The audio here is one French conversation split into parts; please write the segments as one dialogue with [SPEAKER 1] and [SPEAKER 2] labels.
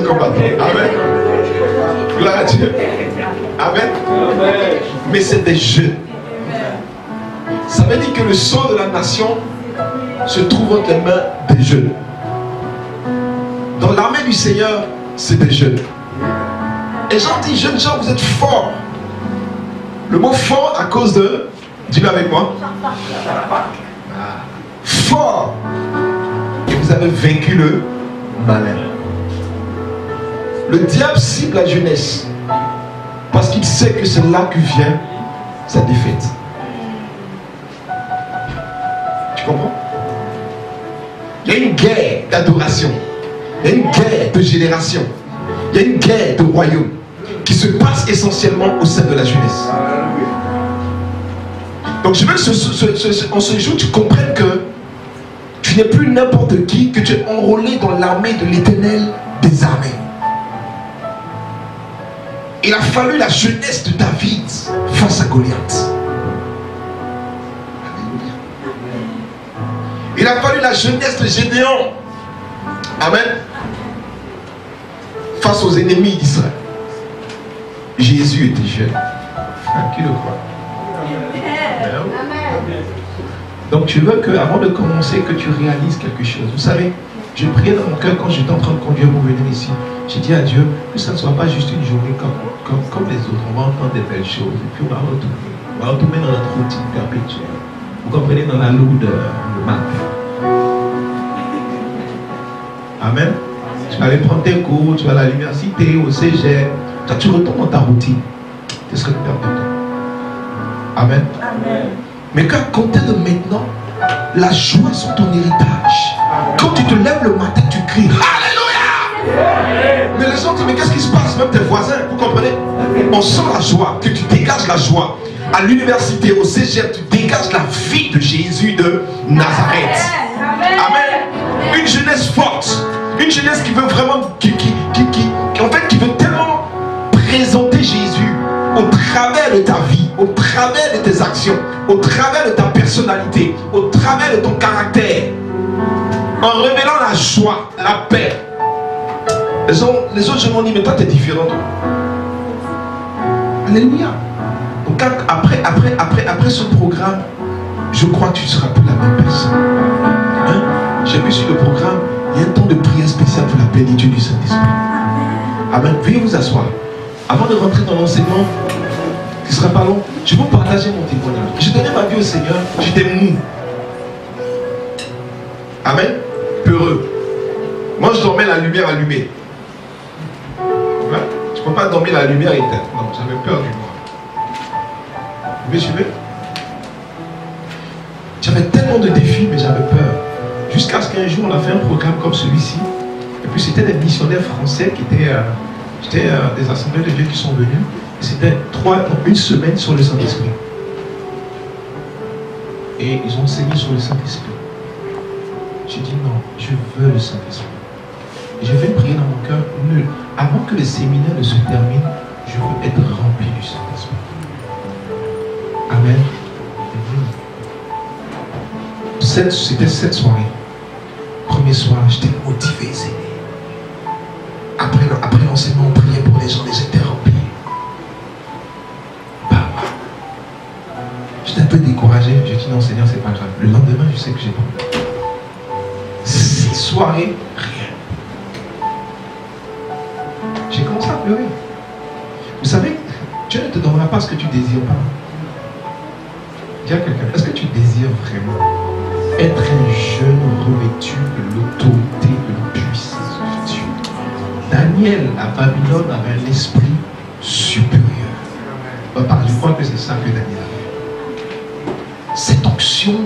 [SPEAKER 1] jeunes combattants. Amen. Gloire à Dieu. Amen. Mais c'est des jeunes. Ça veut dire que le sang de la nation se trouve entre les mains des jeunes. Dans l'armée du Seigneur, c'est des jeunes. Et Jean dit, jeunes gens, vous êtes forts. Le mot fort à cause de, dis-le avec moi, fort. Et vous avez vaincu le malin. Le diable cible la jeunesse parce qu'il sait que c'est là que vient sa défaite. Tu comprends? Il y a une guerre d'adoration. Il y a une guerre de génération. Il y a une guerre de royaume qui se passe essentiellement au sein de la jeunesse. Donc je veux que en ce jour tu comprennes que tu n'es plus n'importe qui, que tu es enrôlé dans l'armée de l'Éternel des armées. Il a fallu la jeunesse de David face à Goliath. Il a fallu la jeunesse de Gédéon. Amen. Face aux ennemis d'Israël. Jésus était jeune. Qui le croit? Donc tu veux qu'avant de commencer, que tu réalises quelque chose. Vous savez, je priais dans mon cœur quand j'étais en train de conduire pour venir ici. J'ai dit à Dieu que ça ne soit pas juste une journée comme les autres. On va entendre des belles choses et puis on va retourner. On va retourner dans notre routine perpétuelle. Vous comprenez, dans la lourdeur, le matin. Amen. Tu vas aller prendre tes cours, tu vas à l'université, au cégep. Toi, tu retournes dans ta routine. Tu serais perdre de temps. Amen. Amen. Mais qu'à compter de maintenant, la joie sont ton héritage. Quand tu te lèves le matin, tu cries Alléluia. Mais les gens disent, mais qu'est-ce qui se passe? Même tes voisins, vous comprenez? On sent la joie, que tu dégages la joie. À l'université, au cégep, tu dégages la vie de Jésus de Nazareth. Amen. Une jeunesse forte. Une jeunesse qui veut vraiment, qui veut tellement présenter Jésus au travers de ta vie, au travers de tes actions, au travers de ta personnalité, au travers de ton caractère, en révélant la joie, la paix. Les autres je m'ont dit, mais toi tu es différent. Alléluia. Donc après ce programme, je crois que tu ne seras plus la même personne. Hein? J'ai vu sur le programme, il y a un temps de prière spécial pour la plénitude du Saint-Esprit. Amen. Veuillez vous asseoir. Avant de rentrer dans l'enseignement, qui ne sera pas long, je vais vous partager mon témoignage. J'ai donné ma vie au Seigneur, j'étais mou. Amen. Peureux. Moi, je dormais la lumière allumée. Ouais. Je ne peux pas dormir la lumière éteinte. Non, j'avais peur du noir. Vous me suivez? J'avais tellement de défis, mais j'avais peur. Jusqu'à ce qu'un jour, on a fait un programme comme celui-ci. Et puis, c'était des missionnaires français qui étaient... C'était des assemblées de Dieu qui sont venus. Et c'était une semaine sur le Saint-Esprit. Et ils ont enseigné sur le Saint-Esprit. J'ai dit non, je veux le Saint-Esprit. Et je vais prier dans mon cœur. Avant que le séminaire ne se termine, je veux être rempli du Saint-Esprit. Amen. C'était cette soirée. Premier soir, j'étais motivé, Seigneur. Après l'enseignement, on priait pour les gens, les étaient remplis. Bah, j'étais un peu découragé. J'ai dit non, Seigneur, c'est pas grave. Le lendemain, je sais que j'ai pas. 6 soirées, rien. J'ai commencé à pleurer. Vous savez, Dieu ne te donnera pas ce que tu désires pas. Dis à quelqu'un, est-ce que tu désires vraiment être un jeune revêtu de l'autorité, de la puissance de Dieu? Daniel à Babylone avait un esprit supérieur. Je crois que c'est ça que Daniel avait. Cette onction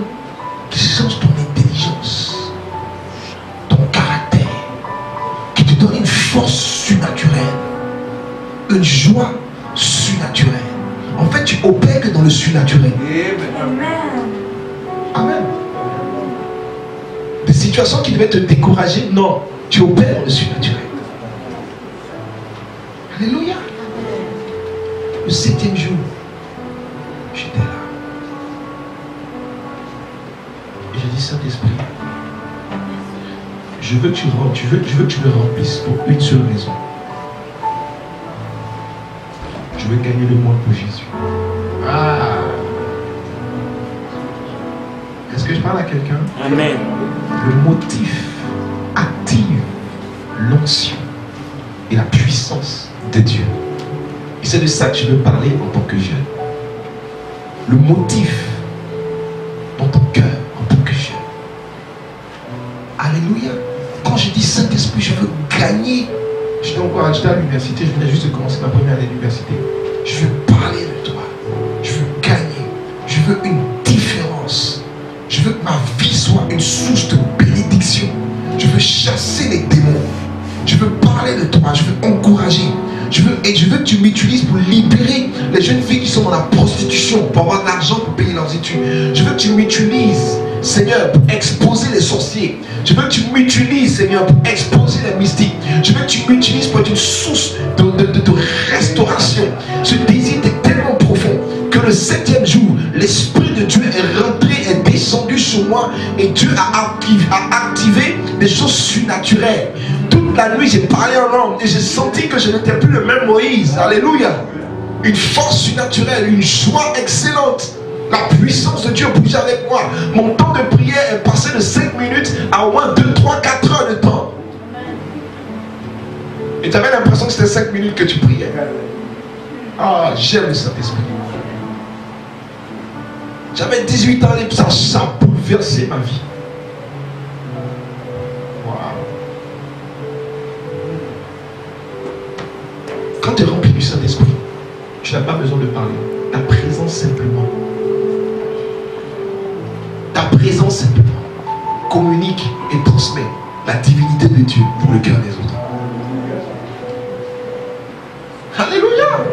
[SPEAKER 1] qui change ton intelligence, ton caractère, qui te donne une force surnaturelle, une joie surnaturelle. En fait, tu opères que dans le surnaturel. Amen. Amen. Des situations qui devaient te décourager, non, tu opères dans le surnaturel. Alléluia. Le 7e jour, j'étais là. Et j'ai dit, Saint-Esprit, je veux que tu me remplisses pour une seule raison. Je veux gagner le monde pour Jésus. Ah. Est-ce que je parle à quelqu'un?
[SPEAKER 2] Amen.
[SPEAKER 1] Le motif active l'onction et la puissance de Dieu. Et c'est de ça que je veux parler en tant que jeune. Le motif dans ton cœur en tant que jeune. Alléluia. Quand je dis Saint-Esprit, je veux gagner. J'étais à l'université, je venais juste de commencer ma première année d'université. Je veux parler de toi. Je veux gagner. Je veux une différence. Je veux que ma vie soit une source de bénédiction. Je veux chasser les démons. Je veux parler de toi. Je veux encourager. Je veux que tu m'utilises pour libérer les jeunes filles qui sont dans la prostitution, pour avoir de l'argent pour payer leurs études. Je veux que tu m'utilises, Seigneur, pour exposer les sorciers. Je veux que tu m'utilises, Seigneur, pour exposer les mystiques. Je veux que tu m'utilises pour être une source de restauration. Ce désir est tellement profond que le 7e jour, l'Esprit de Dieu est rentré, est descendu sur moi et Dieu a activé des choses surnaturelles. Toute la nuit, j'ai parlé en langue et j'ai senti que je n'étais plus le même Moïse. Alléluia. Une force surnaturelle, une joie excellente. La puissance de Dieu bouge avec moi. Mon temps de prière est passé de 5 minutes à au moins 2, 3, 4 heures de temps. Et tu avais l'impression que c'était 5 minutes que tu priais. Ah, j'aime le Saint-Esprit. J'avais 18 ans et ça a bouleversé ma vie. Quand tu es rempli du Saint-Esprit, tu n'as pas besoin de parler. Ta présence simplement communique et transmet la divinité de Dieu pour le cœur des autres. Alléluia.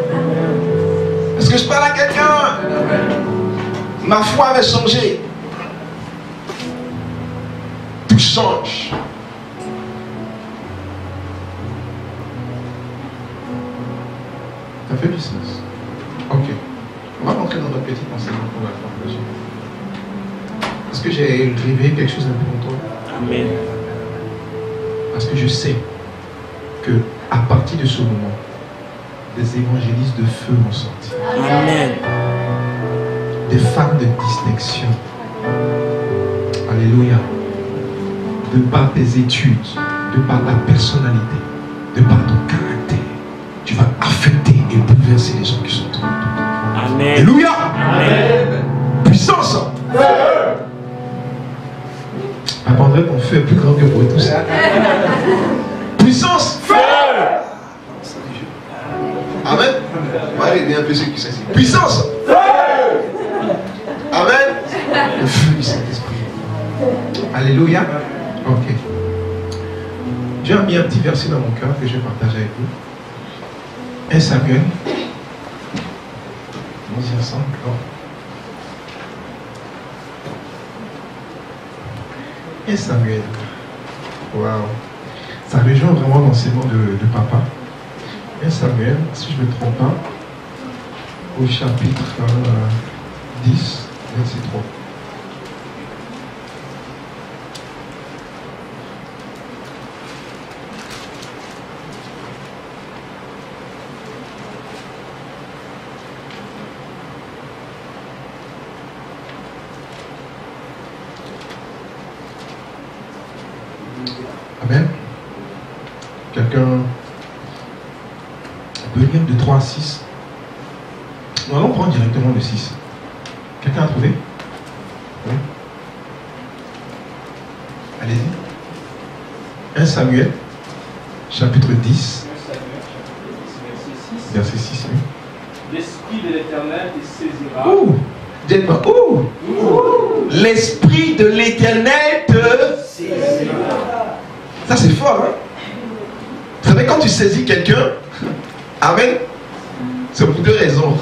[SPEAKER 1] Est-ce que je parle à quelqu'un? Ma foi avait changé. Tout change. Ça fait du sens. Ok. On va rentrer dans notre petit enseignement qu'on va faire dessus. Est-ce que j'ai réveillé quelque chose d'un peu pour toi?
[SPEAKER 2] Amen.
[SPEAKER 1] Parce que je sais que à partir de ce moment, des évangélistes de feu vont sortir.
[SPEAKER 2] Amen.
[SPEAKER 1] Des femmes de distinction. Alléluia. De par tes études, de par ta personnalité, de par ton caractère, tu vas affecter et bouleverser les gens qui sont autour de toi.
[SPEAKER 2] Amen.
[SPEAKER 1] Alléluia.
[SPEAKER 2] Amen.
[SPEAKER 1] Puissance. Apprendrai ton feu est plus grand que pour tous. Puissance. Feu. Amen. On va aider un peu ceux qui sont ici. Puissance. Feu. Amen. Le feu du Saint-Esprit. Alléluia. Ok. Dieu a mis un petit verset dans mon cœur que je vais partager avec vous. 1 Samuel. On y ensemble. Et Samuel. Waouh. Ça rejoint vraiment l'enseignement de papa. Et Samuel, si je ne me trompe pas, au chapitre 10, verset 3. Amen. Quelqu'un peut lire de 3 à 6. Nous allons prendre directement le 6. Quelqu'un a trouvé? Oui. Allez-y. 1 Samuel, chapitre 10, verset 6. Oui.
[SPEAKER 3] L'Esprit de l'Éternel te saisira.
[SPEAKER 1] Ouh! Dites-moi, ouh! L'Esprit de l'Éternel te saisira. Ça c'est fort, hein? Vous savez, quand tu saisis quelqu'un, amen, c'est pour 2 raisons.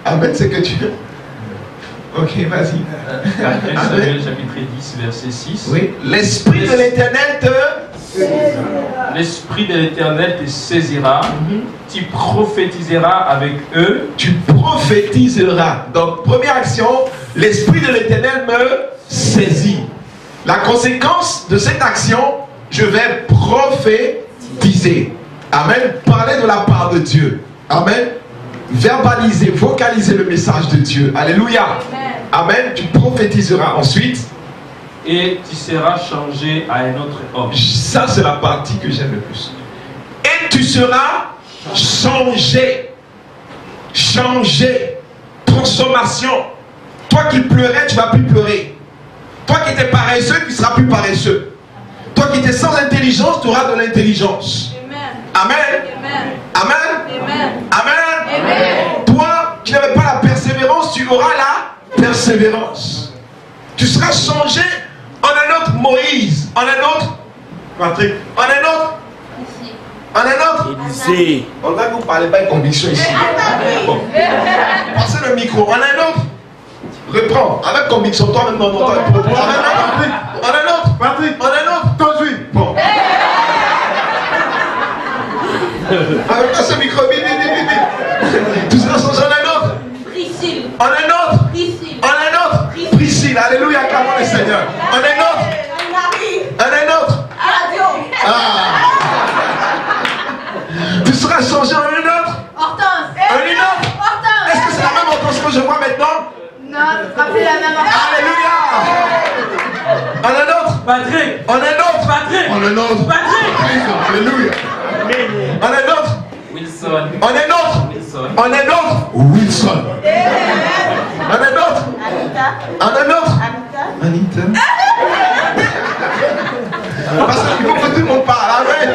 [SPEAKER 1] Amen, c'est que tu... Ok, vas-y.
[SPEAKER 3] 1 Samuel chapitre 10, verset 6.
[SPEAKER 1] Oui, l'Esprit de l'Éternel te saisira.
[SPEAKER 3] L'Esprit de l'Éternel te saisira. Tu prophétiseras avec eux.
[SPEAKER 1] Tu prophétiseras. Donc, première action, l'Esprit de l'Éternel me saisit. La conséquence de cette action, je vais prophétiser. Amen. Parler de la part de Dieu. Amen. Verbaliser, vocaliser le message de Dieu. Alléluia. Amen. Tu prophétiseras ensuite.
[SPEAKER 3] Et tu seras changé à un autre homme.
[SPEAKER 1] Ça, c'est la partie que j'aime le plus. Et tu seras changé. Changé. Transformation. Toi qui pleurais, tu ne vas plus pleurer. Toi qui étais paresseux, tu ne seras plus paresseux. Toi qui étais sans intelligence, tu auras de l'intelligence. Amen. Amen. Amen. Amen. Toi qui n'avais pas la persévérance, tu auras la persévérance. Tu seras changé en un autre Moïse, en un autre Patrick, en un autre en un autre
[SPEAKER 2] Élisée.
[SPEAKER 1] On va que vous ne parlez pas de conviction ici. Bon. Passez le micro. En un autre. Reprends. Avec conviction. Toi-même dans ton temps. En un autre. Patrick. En un autre. Conduis. Bon. Avec toi ce micro. Vite, vite, vite, vite. Tu seras changé en un autre.
[SPEAKER 4] Priscille.
[SPEAKER 1] En un autre.
[SPEAKER 4] Priscille.
[SPEAKER 1] En un autre. Priscille. Alléluia. Acclamons le Seigneur. En un autre. En un autre. Tu seras changé en une autre.
[SPEAKER 4] Hortense.
[SPEAKER 1] En une autre.
[SPEAKER 4] Hortense.
[SPEAKER 1] Est-ce que c'est la même Hortense que je vois maintenant?
[SPEAKER 4] Non, ce sera plus la même
[SPEAKER 1] Alléluia. En un autre.
[SPEAKER 3] Patrick.
[SPEAKER 1] En un autre.
[SPEAKER 3] Patrick.
[SPEAKER 1] En un autre.
[SPEAKER 3] Patrick.
[SPEAKER 1] Alléluia. En un autre.
[SPEAKER 3] Wilson.
[SPEAKER 1] En un autre.
[SPEAKER 3] Wilson.
[SPEAKER 1] En un autre. Wilson. En un autre.
[SPEAKER 4] Anita.
[SPEAKER 1] En un autre.
[SPEAKER 4] Anita.
[SPEAKER 1] Anita. Parce qu'il faut que tout le monde parle. Amen.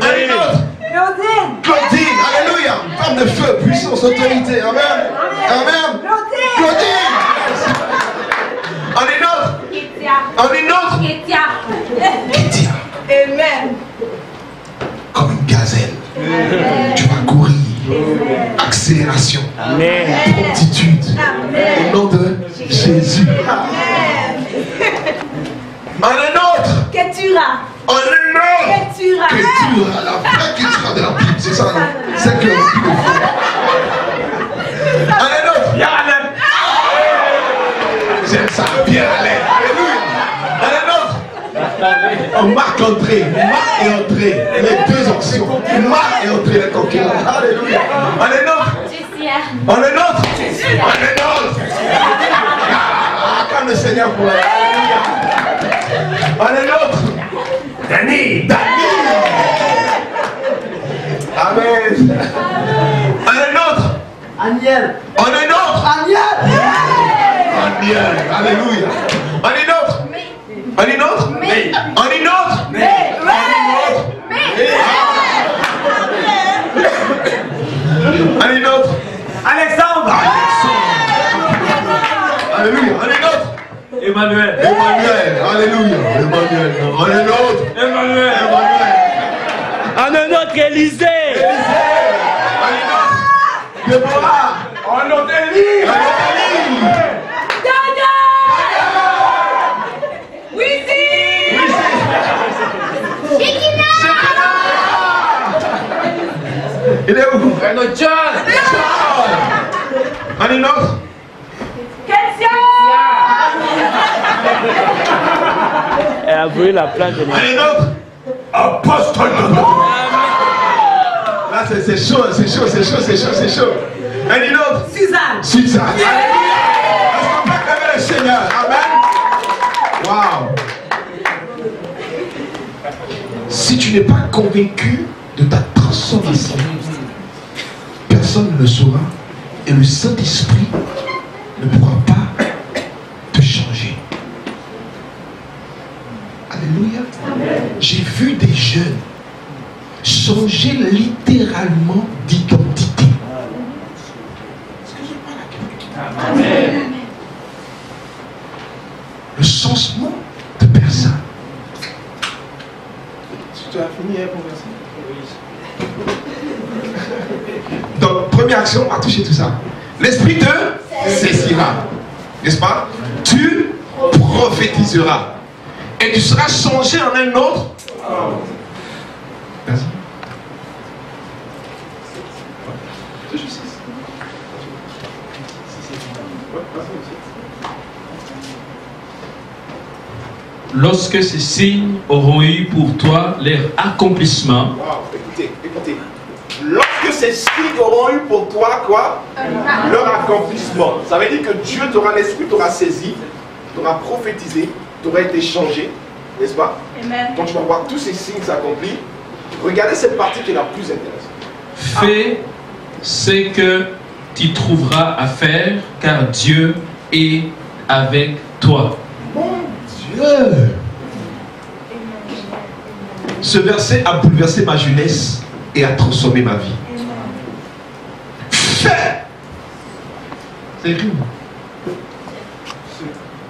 [SPEAKER 1] En une autre.
[SPEAKER 4] Claudine.
[SPEAKER 1] Claudine. Alléluia. Femme de feu, puissance, autorité. Amen. Amen. Claudine. En une autre.
[SPEAKER 4] Kétia.
[SPEAKER 1] En une autre.
[SPEAKER 4] Kétia.
[SPEAKER 1] Kétia.
[SPEAKER 4] Amen.
[SPEAKER 1] Comme une gazelle. Tu vas courir. Accélération. Promptitude. Au nom de Jésus. En un autre.
[SPEAKER 4] Ketura.
[SPEAKER 1] En un autre.
[SPEAKER 4] Ketura.
[SPEAKER 1] Ketura, la vraie Ketura de la Bible, c'est ça, non? C'est que la Bible fait. En un autre.
[SPEAKER 3] Yaralem.
[SPEAKER 1] J'aime ça, Pierre Alain. Alléluia. En un autre. On marque entrée. Marque et entrée. Les deux options. Marque et entrée, les conquérants. Alléluia. En un autre. En un autre. En un autre. Acclame le Seigneur pour elle. Alléluia. En un autre. Dani. Amen. En un autre.
[SPEAKER 4] Aniel.
[SPEAKER 1] En un autre.
[SPEAKER 4] Aniel.
[SPEAKER 1] Aniel. Alléluia. En une autre. En une autre. En une autre. En une autre.
[SPEAKER 3] Alexandre.
[SPEAKER 1] Alléluia. En une autre.
[SPEAKER 3] Emmanuel.
[SPEAKER 1] Emmanuel. Alléluia. Emmanuel. En une autre.
[SPEAKER 3] Emmanuel.
[SPEAKER 1] Emmanuel.
[SPEAKER 2] En un autre Élisée.
[SPEAKER 1] En une autre. Déborah.
[SPEAKER 3] En autre Élie.
[SPEAKER 1] En une autre Élie.
[SPEAKER 4] Dada. Wisi. Shekina.
[SPEAKER 1] Il est où?
[SPEAKER 3] En autre John.
[SPEAKER 1] En une autre.
[SPEAKER 4] Ketia.
[SPEAKER 2] Elle a brûlé la plante de
[SPEAKER 1] En une autre. Apostole. Là, c'est chaud, c'est chaud, c'est chaud, c'est chaud, c'est chaud. En une autre.
[SPEAKER 4] Suzanne.
[SPEAKER 1] Suzanne. Est-ce qu'on peut acclamer le Seigneur? Amen. Waouh. Si tu n'es pas convaincu de ta transformation, personne ne le saura et le Saint-Esprit ne pourra pas te changer. Alléluia. J'ai vu des jeunes changer littéralement d'identité. Est-ce que je parle à quelqu'un? Amen. Le changement de personne. Tu as fini pour verser? Donc, première action, on va toucher tout ça. L'esprit te saisira. N'est-ce pas? Tu prophétiseras. Et tu seras changé en un autre. Merci.
[SPEAKER 3] lorsque ces signes auront eu pour toi leur accomplissement.
[SPEAKER 5] Wow, écoutez. Lorsque ces signes auront eu pour toi quoi? Leur accomplissement. Ça veut dire que Dieu t'aura l'esprit, t'aura saisi, t'aura prophétisé, t'aura été changé, n'est-ce pas?
[SPEAKER 4] Amen.
[SPEAKER 5] Donc tu vas voir tous ces signes s'accomplir. Regardez cette partie qui est la plus intéressante.
[SPEAKER 3] Fais ce que tu trouveras à faire, car Dieu est avec toi.
[SPEAKER 5] Mon
[SPEAKER 1] Dieu. Ce verset a bouleversé ma jeunesse et a transformé ma vie. Fais. C'est écrit.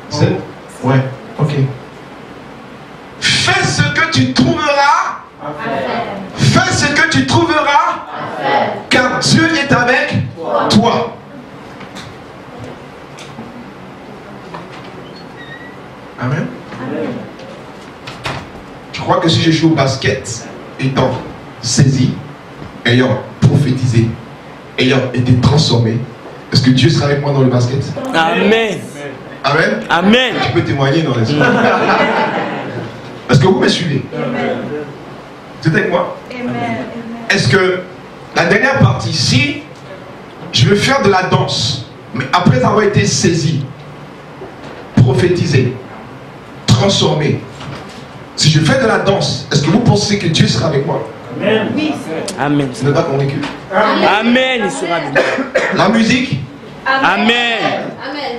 [SPEAKER 1] C'est. Ouais, ok. Fais ce que tu trouveras. Fais ce que tu trouveras. Car Dieu est avec toi. Amen. Je crois que si je joue au basket, étant saisi, ayant prophétisé, ayant été transformé, est-ce que Dieu sera avec moi dans le basket?
[SPEAKER 2] Amen.
[SPEAKER 1] Amen.
[SPEAKER 2] Amen.
[SPEAKER 1] Je peux témoigner dans l'esprit. Est-ce que vous me suivez? Vous êtes avec moi? Est-ce que la dernière partie, si je veux faire de la danse, mais après avoir été saisi, prophétisé, transformé, si je fais de la danse, est-ce que vous pensez que Dieu sera avec moi?
[SPEAKER 2] Amen. Amen.
[SPEAKER 1] Vous n'êtes pas convaincu?
[SPEAKER 2] Amen. Il sera avec nous.
[SPEAKER 1] La musique,
[SPEAKER 2] Amen.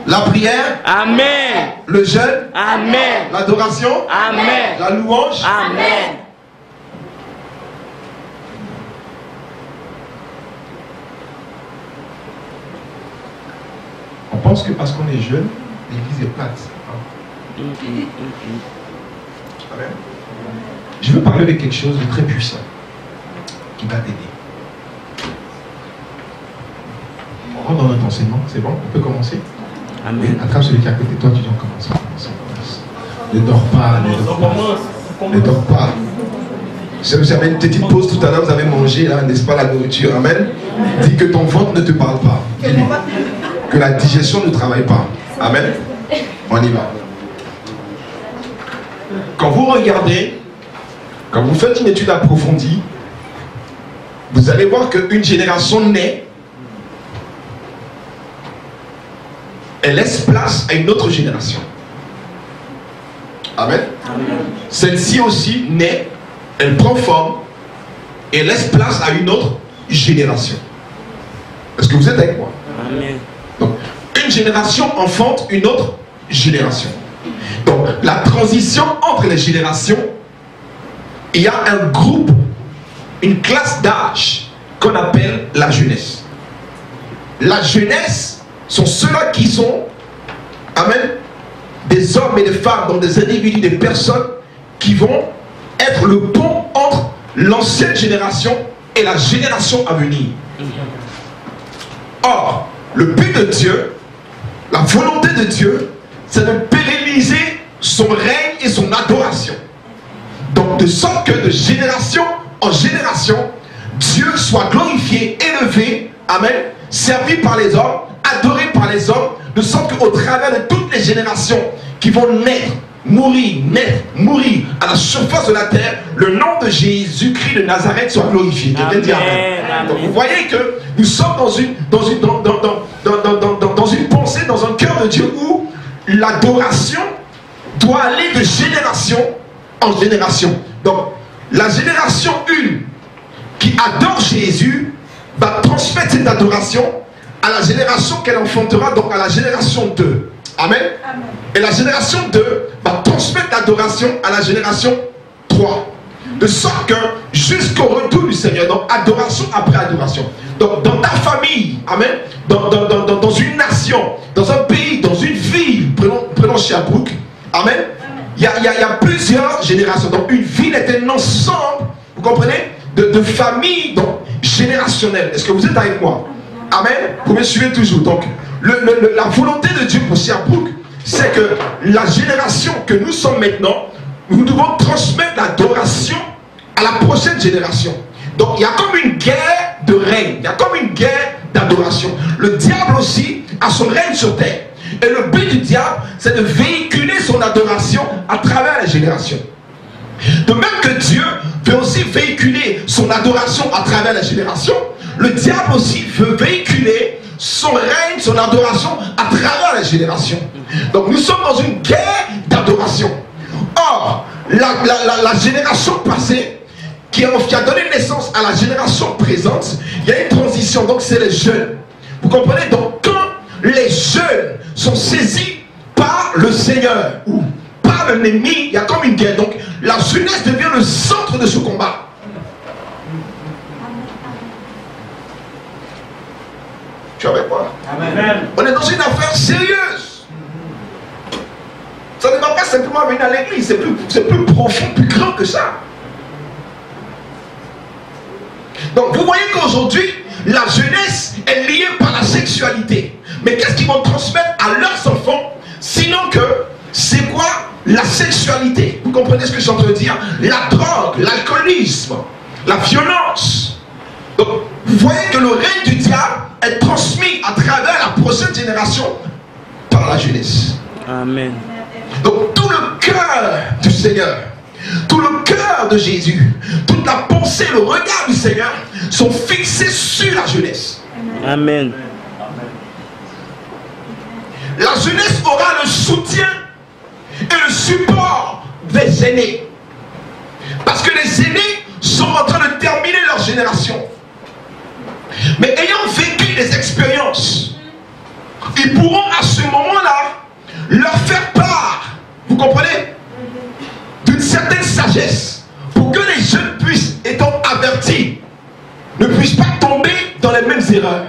[SPEAKER 1] la prière,
[SPEAKER 2] Amen.
[SPEAKER 1] le jeûne,
[SPEAKER 2] Amen.
[SPEAKER 1] l'adoration,
[SPEAKER 2] Amen.
[SPEAKER 1] la louange.
[SPEAKER 2] Amen.
[SPEAKER 1] On pense que parce qu'on est jeune, l'église est plate. Amen. Je veux parler de quelque chose de très puissant qui va t'aider. On rentre dans notre enseignement, c'est bon, on peut commencer.
[SPEAKER 2] Amen.
[SPEAKER 1] Attrape celui qui est à côté de toi, tu dis on commence. Ne dors pas, ne dors pas. Ne dors pas. Vous avez une petite pause tout à l'heure, vous avez mangé, là, n'est-ce pas, la nourriture. Amen. Dis que ton ventre ne te parle pas. Que la digestion ne travaille pas. Amen. On y va. Quand vous regardez, quand vous faites une étude approfondie, vous allez voir qu'une génération naît, elle laisse place à une autre génération. Amen. Celle-ci aussi naît, elle prend forme et laisse place à une autre génération. Est-ce que vous êtes avec moi?
[SPEAKER 2] Amen.
[SPEAKER 1] Donc, une génération enfante une autre génération. Donc, la transition entre les générations, il y a un groupe, une classe d'âge qu'on appelle la jeunesse. La jeunesse sont ceux-là qui sont, amen, des hommes et des femmes, donc des individus, des personnes qui vont être le pont entre l'ancienne génération et la génération à venir. Or, le but de Dieu, la volonté de Dieu, c'est de pérenniser son règne et son adoration. Donc, de sorte que de génération en génération, Dieu soit glorifié, élevé, amen, servi par les hommes, adoré par les hommes, de sorte qu'au travers de toutes les générations qui vont naître, mourir à la surface de la terre, le nom de Jésus-Christ de Nazareth soit glorifié. Quelqu'un dit amen. Donc vous voyez que nous sommes dans une pensée, dans un cœur de Dieu où l'adoration doit aller de génération en génération. Donc la génération 1 qui adore Jésus va transmettre cette adoration à la génération qu'elle enfantera, donc à la génération 2. Amen. Amen. Et la génération 2 va transmettre l'adoration à la génération 3. De sorte que jusqu'au retour du Seigneur, donc adoration après adoration. Donc dans ta famille, amen, dans une nation, dans un pays, dans une ville, prenons Sherbrooke, amen, il y a plusieurs générations. Donc une ville est un ensemble, vous comprenez, de familles donc, générationnelles. Est-ce que vous êtes avec moi? Amen. Vous me suivez toujours. Donc la volonté de Dieu pour Sherbrooke, c'est que la génération que nous sommes maintenant, nous devons transmettre l'adoration à la prochaine génération. Donc il y a comme une guerre de règne, il y a comme une guerre d'adoration. Le diable aussi a son règne sur terre. Et le but du diable, c'est de véhiculer son son adoration à travers les générations. De même que Dieu veut aussi véhiculer son adoration à travers les générations, le diable aussi veut véhiculer son règne, son adoration à travers les générations. Donc nous sommes dans une guerre d'adoration. Or, la génération passée qui a donné naissance à la génération présente, il y a une transition, donc c'est les jeunes. Vous comprenez? Donc quand les jeunes sont saisis par le Seigneur ou par l'ennemi, il y a comme une guerre. Donc la jeunesse devient le centre de ce combat. Tu es avec moi? Amen. On est dans une affaire sérieuse. Ça ne va pas simplement venir à l'église, c'est plus profond, plus grand que ça. Donc vous voyez qu'aujourd'hui, la jeunesse est liée par la sexualité. Mais qu'est-ce qu'ils vont transmettre à leurs enfants? Sinon que, c'est quoi la sexualité? Vous comprenez ce que je suis en train de dire? La drogue, l'alcoolisme, la violence. Donc, vous voyez que le règne du diable est transmis à travers la prochaine génération par la jeunesse.
[SPEAKER 2] Amen.
[SPEAKER 1] Donc, tout le cœur du Seigneur, tout le cœur de Jésus, toute la pensée, le regard du Seigneur sont fixés sur la jeunesse.
[SPEAKER 2] Amen.
[SPEAKER 1] La jeunesse aura le soutien et le support des aînés. Parce que les aînés sont en train de terminer leur génération. Mais ayant vécu des expériences, ils pourront à ce moment-là leur faire part, vous comprenez, d'une certaine sagesse, pour que les jeunes puissent, étant avertis, ne puissent pas tomber dans les mêmes erreurs.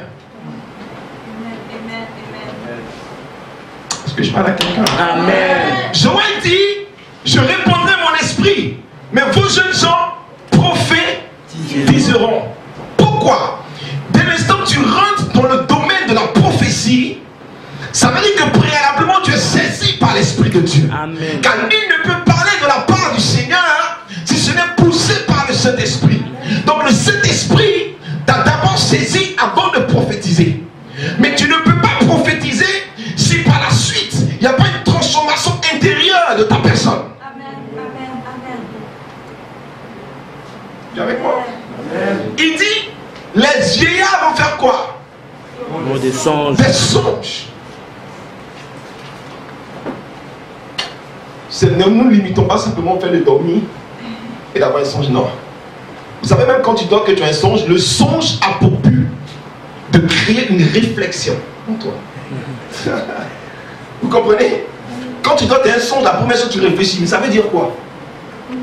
[SPEAKER 1] Est-ce que je parle à quelqu'un?
[SPEAKER 2] Amen.
[SPEAKER 1] Joël dit, je répandrai mon esprit, mais vos jeunes gens prophétiseront. Pourquoi? Dès l'instant que tu rentres dans le domaine de la prophétie, ça veut dire que préalablement tu es saisi par l'Esprit de Dieu.
[SPEAKER 2] Amen.
[SPEAKER 1] Car nul ne peut parler de la part du Seigneur si ce n'est poussé par le Saint-Esprit. Donc le Saint-Esprit t'a d'abord saisi avant de prophétiser. Mais tu ne peux pas prophétiser si par la suite il n'y a pas une transformation intérieure de ta personne.
[SPEAKER 4] Amen, amen, amen.
[SPEAKER 1] Tu es avec moi? Il dit, les vieillards vont faire quoi?
[SPEAKER 2] Des songes.
[SPEAKER 1] Des songes. Ne nous limitons pas simplement à faire le dormir et d'avoir un songe, non. Vous savez, même quand tu dors que tu as un songe, le songe a pour but de créer une réflexion en toi. Vous comprenez? Quand tu dors, tu as un songe, la première chose que tu réfléchis, mais ça veut dire quoi?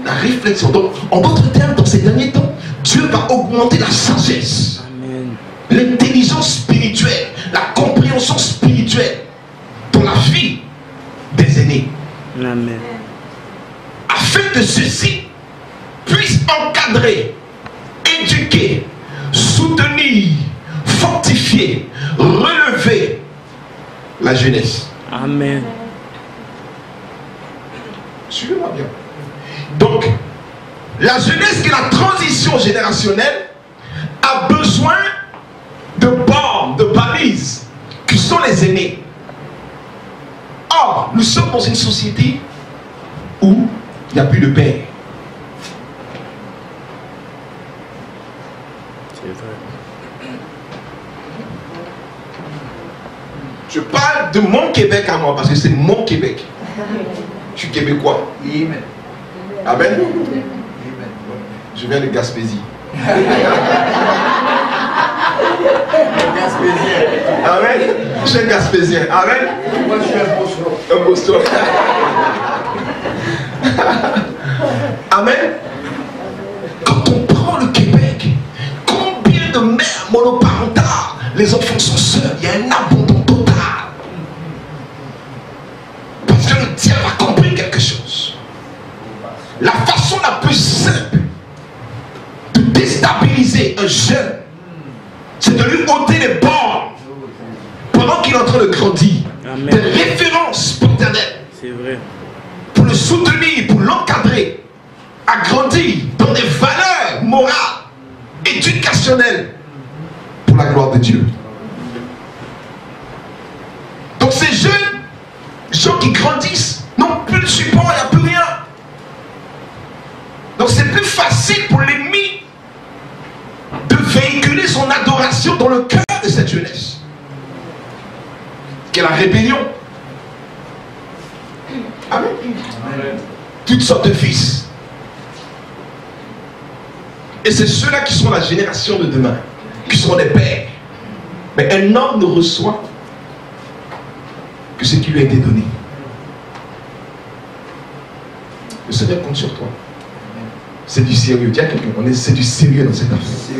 [SPEAKER 1] La réflexion. Donc, en d'autres termes, dans ces derniers temps, Dieu va augmenter la sagesse, l'intelligence spirituelle, la compréhension spirituelle dans la vie des aînés.
[SPEAKER 2] Amen.
[SPEAKER 1] Afin que ceux-ci puissent encadrer, éduquer, soutenir, fortifier, relever la jeunesse.
[SPEAKER 2] Amen.
[SPEAKER 1] Suivez-moi bien. Donc, la jeunesse qui est la transition générationnelle a besoin de bornes, de balises, qui sont les aînés. Or, nous sommes dans une société où il n'y a plus de père.
[SPEAKER 2] C'est vrai.
[SPEAKER 1] Je parle de mon Québec à moi, parce que c'est mon Québec. Je suis québécois.
[SPEAKER 6] Amen.
[SPEAKER 1] Amen. Je viens de Gaspésie.
[SPEAKER 6] Gaspésien.
[SPEAKER 1] Amen. Je suis un Gaspésien. Amen.
[SPEAKER 6] Moi, je suis un Boston.
[SPEAKER 1] Un Boston. Amen. Quand on prend le Québec, combien de mères monoparentales, les enfants sont seuls, il y a un abandon total. Parce que le diable a compris quelque chose. La façon la plus simple de déstabiliser un jeune, c'est de lui ôter les bornes pendant qu'il est en train de grandir.
[SPEAKER 2] Amen.
[SPEAKER 1] Des références paternelles.
[SPEAKER 2] C'est vrai.
[SPEAKER 1] Pour le soutenir, pour l'encadrer, à grandir dans des valeurs morales, éducationnelles, pour la gloire de Dieu. Donc ces jeunes gens qui grandissent n'ont plus de support, il n'y a plus rien. Donc c'est plus facile pour l'ennemi de véhiculer son adoration dans le cœur de cette jeunesse. Qui est la rébellion. Amen. Toutes sortes de fils. Et c'est ceux-là qui seront la génération de demain, qui seront des pères. Mais un homme ne reçoit que ce qui lui a été donné. Le Seigneur compte sur toi. C'est du sérieux. Dis à quelqu'un, c'est du sérieux dans cette affaire.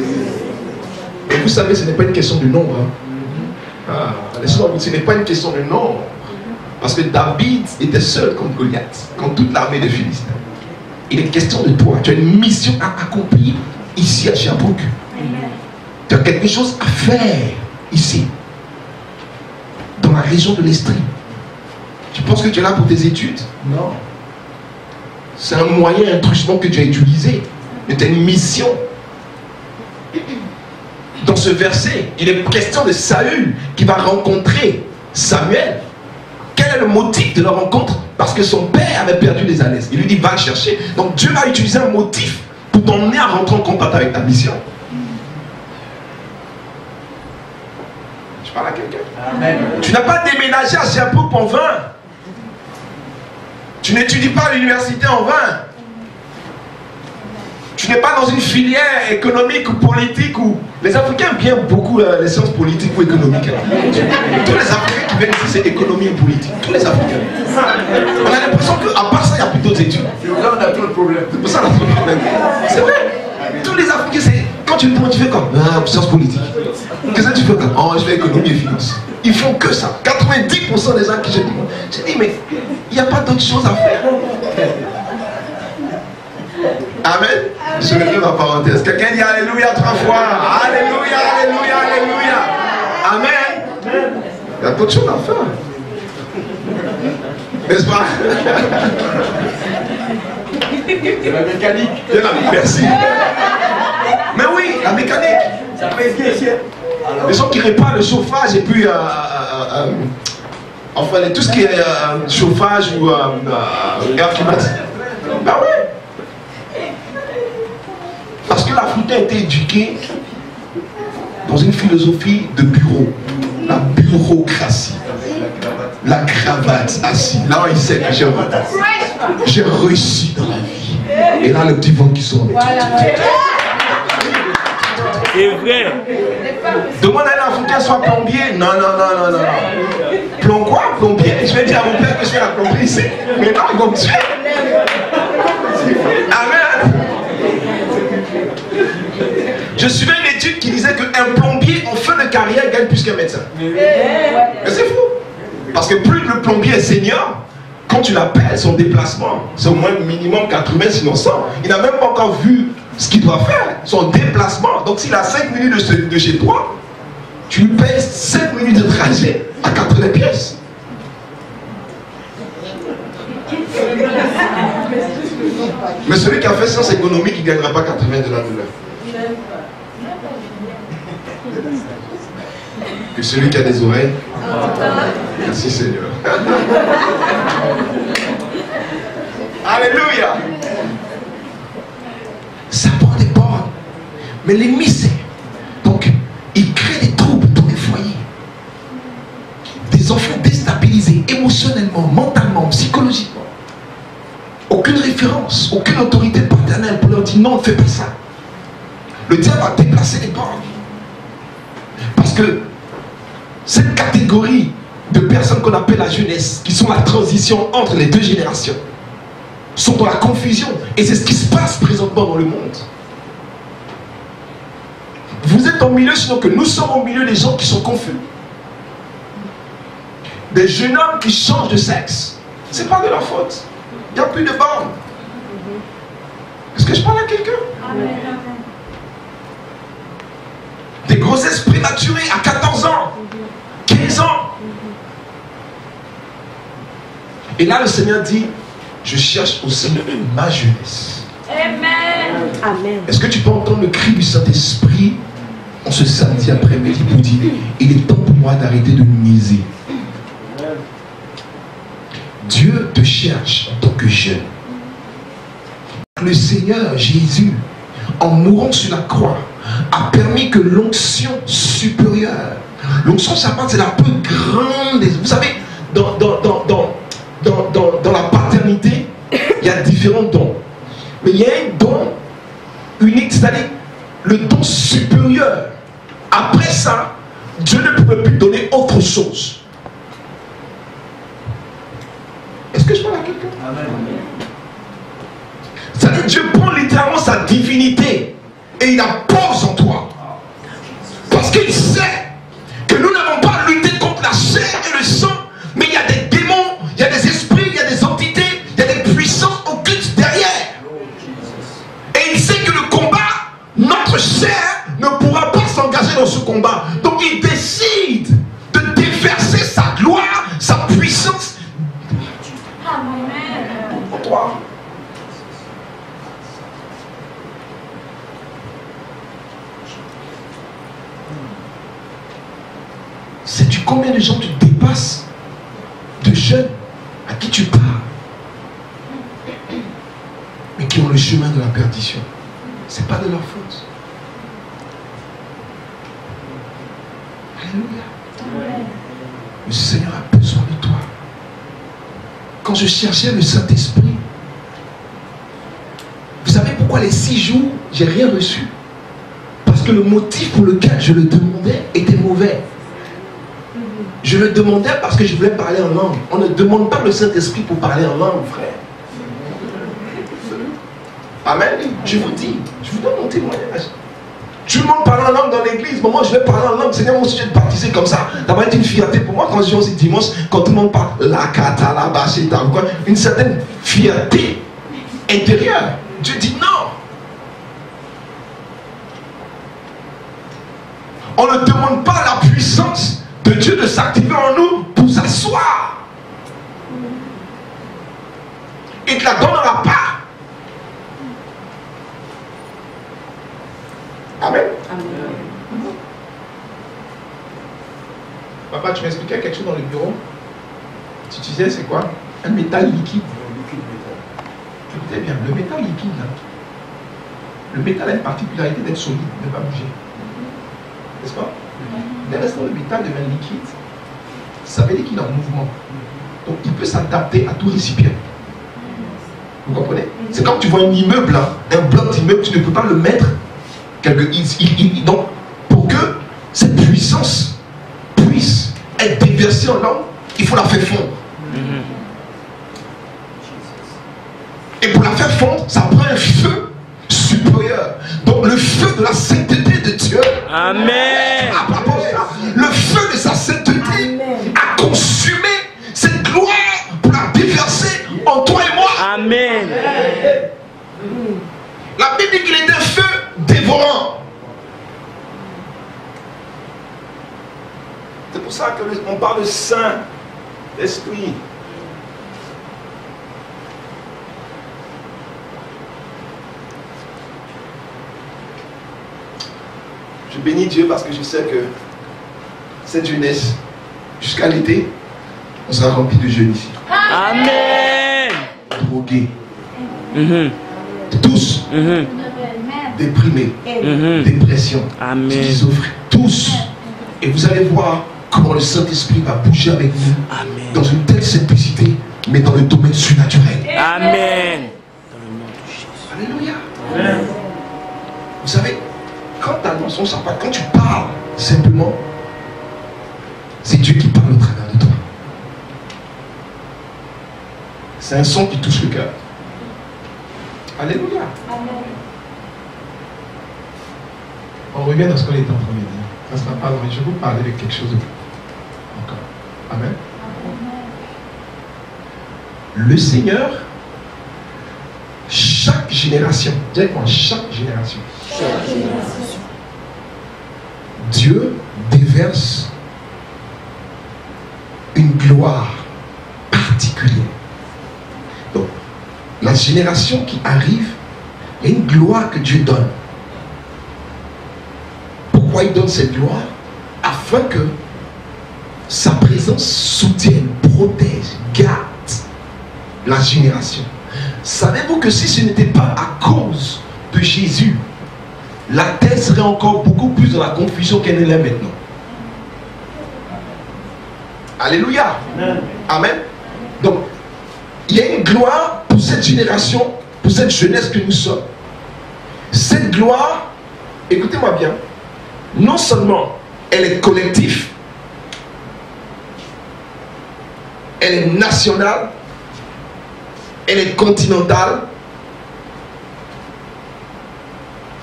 [SPEAKER 1] Et vous savez, ce n'est pas une question de nombre. Laissez-moi vous dire, ce n'est pas une question de nombre. Parce que David était seul contre Goliath, contre toute l'armée des Philistins. Il est question de toi. Tu as une mission à accomplir ici à Sherbrooke. Tu as quelque chose à faire ici, dans la région de l'Estrie. Tu penses que tu es là pour tes études? Non. C'est un moyen, un truchement que tu as utilisé. Mais tu as une mission. Dans ce verset, il est question de Saül qui va rencontrer Samuel. Quel est le motif de leur rencontre? Parce que son père avait perdu les ânes. Il lui dit, va le chercher. Donc Dieu va utiliser un motif pour t'emmener à rentrer en contact avec ta mission. Je parle à quelqu'un. Tu n'as pas déménagé à Sherbrooke en vain. Tu n'étudies pas à l'université en vain. Tu n'es pas dans une filière économique ou politique où les Africains aiment beaucoup les sciences politiques ou économiques. Tous les Africains qui viennent ici, c'est économie et politique. Tous les Africains. On a l'impression qu'à part ça, il n'y a plus d'autres études.
[SPEAKER 5] Là, on a trop de problèmes.
[SPEAKER 1] C'est pour ça qu'on a trop de problèmes. C'est vrai. Tous les Africains, c'est quand tu demandes, tu fais comme sciences politiques. Qu'est-ce que tu fais comme je fais économie et finance. Ils font que ça. 90% des gens qui je dis, mais il n'y a pas d'autre chose à faire. Amen. Je reviens ma parenthèse. Quelqu'un dit Alléluia 3 fois. Alléluia, Alléluia, Alléluia. Amen. Il y a d'autres choses à faire. N'est-ce pas?
[SPEAKER 5] La mécanique.
[SPEAKER 1] Merci. Mais oui, la mécanique.
[SPEAKER 5] Ça fait cher.
[SPEAKER 1] Les gens qui réparent le chauffage et puis enfin tout ce qui est chauffage ou air climatique. Ben oui. Parce que l'Africain a été éduqué dans une philosophie de bureau. La bureaucratie. La cravate assis. Là, il sait que j'ai réussi dans la vie. Et là, le petit vent qui sort.
[SPEAKER 2] C'est vrai.
[SPEAKER 1] Demande à un Africain soit plombier. Non, non, non, non, non. Plomb quoi? Plombier. Je vais dire à mon père que je fais la plomberie ici. Mais non, ils vont me tuer. Amen. Je suivais une étude qui disait qu'un plombier en fin de carrière gagne plus qu'un médecin. Mais c'est fou. Parce que plus le plombier est senior, quand tu l'appelles, son déplacement, c'est au moins minimum 80, sinon 100. Il n'a même pas encore vu ce qu'il doit faire, son déplacement. Donc s'il a 5 minutes de chez toi, tu lui payes 5 minutes de trajet à 80 pièces. Mais celui qui a fait sciences économiques, il ne gagnera pas 80 $ de l'heure. Que celui qui a des oreilles. Merci Seigneur. Alléluia. Ça prend des bornes. Mais l'ennemi sait. Donc, il crée des troubles dans les foyers. Des enfants déstabilisés émotionnellement, mentalement, psychologiquement. Aucune référence, aucune autorité paternelle pour leur dire non, ne fais pas ça. Le diable va déplacer les bornes. Parce que cette catégorie de personnes qu'on appelle la jeunesse, qui sont la transition entre les deux générations, sont dans la confusion. Et c'est ce qui se passe présentement dans le monde. Vous êtes au milieu, sinon que nous sommes au milieu des gens qui sont confus. Des jeunes hommes qui changent de sexe. C'est pas de leur faute. Il n'y a plus de bornes. Est-ce que je parle à quelqu'un? Des grossesses prématurées à 14 ans, 15 ans. Et là, le Seigneur dit, je cherche aussi ma jeunesse.
[SPEAKER 4] Amen.
[SPEAKER 6] Amen.
[SPEAKER 1] Est-ce que tu peux entendre le cri du Saint-Esprit en ce samedi après-midi pour dire, il est temps pour moi d'arrêter de niaiser. Dieu te cherche en tant que jeune. Le Seigneur Jésus, en mourant sur la croix, a permis que l'onction supérieure, l'onction sapante, c'est la plus grande des... Vous savez, dans la paternité, il y a différents dons. Mais il y a un don unique, c'est-à-dire le don supérieur. Après ça, Dieu ne pouvait plus donner autre chose. Est-ce que je parle à quelqu'un? C'est-à-dire Dieu prend littéralement sa divinité et il la pose en toi. Parce qu'il sait que nous n'avons pas à lutter contre la chair et le sang, mais il y a des démons, il y a des esprits, il y a des entités, il y a des puissances occultes derrière. Et il sait que le combat, notre chair ne pourra pas s'engager dans ce combat. Donc il décide de déverser sa gloire, sa puissance en toi. Sais-tu combien de gens tu dépasses, de jeunes à qui tu parles, mais qui ont le chemin de la perdition? C'est pas de leur faute. Alléluia. Le Seigneur a besoin de toi. Quand je cherchais le Saint-Esprit, vous savez pourquoi les 6 jours, j'ai rien reçu? Parce que le motif pour lequel je le demandais était mauvais. Je le demandais parce que je voulais parler en langue. On ne demande pas le Saint-Esprit pour parler en langue, frère. Amen. Je vous dis, je vous donne mon témoignage. Tout le monde parle en langue dans l'église. Moi, je vais parler en langue. Seigneur, moi aussi, je vais te baptiser comme ça. Ça va être une fierté pour moi quand je viens aussi dimanche, quand tout le monde parle la kata, la bacheta, une certaine fierté intérieure. Dieu dit non. On ne demande pas la puissance de Dieu de s'activer en nous pour s'asseoir. Il ne te la donnera pas. Amen. Amen. Papa, tu m'expliquais quelque chose dans le bureau. Tu disais, c'est quoi? Un métal liquide. Écoutez bien, le métal liquide, là, le métal a une particularité d'être solide, de ne pas bouger. N'est-ce pas? Dès l'instant où le métal devient liquide, ça veut dire qu'il est en mouvement. Donc il peut s'adapter à tout récipient. Vous comprenez? C'est comme tu vois un immeuble, là, un bloc d'immeuble, tu ne peux pas le mettre donc pour que cette puissance puisse être déversée en l'homme, il faut la faire fondre. Et pour la faire fondre, ça prend un feu supérieur. Donc le feu de la sainteté de Dieu. Amen. Le feu de sa sainteté a consumé cette gloire pour la déverser en toi et moi. Amen. La Bible dit qu'il est un feu dévorant. C'est pour ça qu'on parle de Saint-Esprit. Je bénis Dieu parce que je sais que cette jeunesse, jusqu'à l'été, on sera rempli de jeunes ici. Amen. Drogués. Tous. Déprimés. Dépression. Schizophrénie. Tous. Et vous allez voir comment le Saint-Esprit va bouger avec vous. Amen. Dans une telle simplicité, mais dans le domaine surnaturel. Amen. Alléluia. Amen. Vous savez, quand ta leçon s'appelle, quand tu parles simplement, c'est Dieu qui parle au travers de toi. C'est un son qui touche le cœur. Alléluia. Amen. On revient dans ce qu'on est en train de dire. Ça sera pas, mais je vais vous parler de quelque chose de plus. Encore. Amen. Amen. Le Seigneur, chaque génération, dis-moi, chaque génération, Dieu déverse une gloire particulière. Donc, la génération qui arrive, il y a une gloire que Dieu donne. Pourquoi il donne cette gloire? Afin que sa présence soutienne, protège, garde la génération. Savez-vous que si ce n'était pas à cause de Jésus, la terre serait encore beaucoup plus dans la confusion qu'elle ne l'est maintenant. Alléluia. Amen. Donc, il y a une gloire pour cette génération, pour cette jeunesse que nous sommes. Cette gloire, écoutez-moi bien, non seulement elle est collective, elle est nationale, elle est continentale,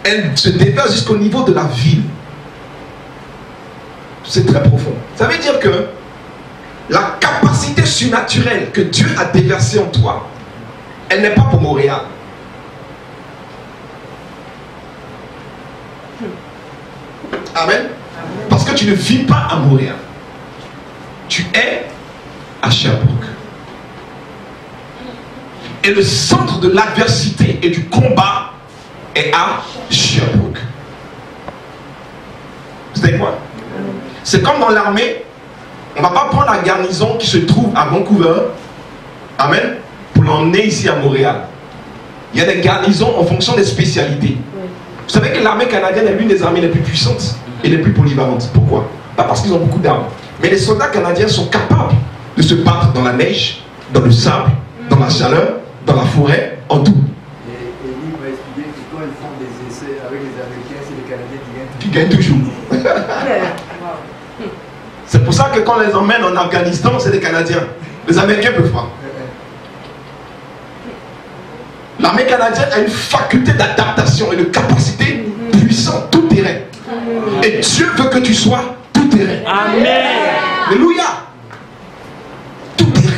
[SPEAKER 1] elle se déverse jusqu'au niveau de la ville. C'est très profond. Ça veut dire que la capacité surnaturelle que Dieu a déversée en toi, elle n'est pas pour Montréal. Amen. Parce que tu ne vis pas à Montréal. Tu es à Sherbrooke. Et le centre de l'adversité et du combat est à Sherbrooke. Vous savez quoi? C'est comme dans l'armée. On ne va pas prendre la garnison qui se trouve à Vancouver, amen, pour l'emmener ici à Montréal. Il y a des garnisons en fonction des spécialités. Vous savez que l'armée canadienne est l'une des armées les plus puissantes et les plus polyvalentes. Pourquoi? Pas parce qu'ils ont beaucoup d'armes. Mais les soldats canadiens sont capables de se battre dans la neige, dans le sable, dans la chaleur, dans la forêt, en tout.
[SPEAKER 6] Et lui va expliquer que quand ils font des essais avec les Américains, c'est les Canadiens
[SPEAKER 1] Qui gagnent toujours. C'est pour ça que quand on les emmène en Afghanistan, c'est des Canadiens. Les Américains ne peuvent pas. L'armée canadienne a une faculté d'adaptation et de capacité puissante, tout terrain. Et Dieu veut que tu sois tout terrain.
[SPEAKER 2] Amen.
[SPEAKER 1] Alléluia. Tout terrain.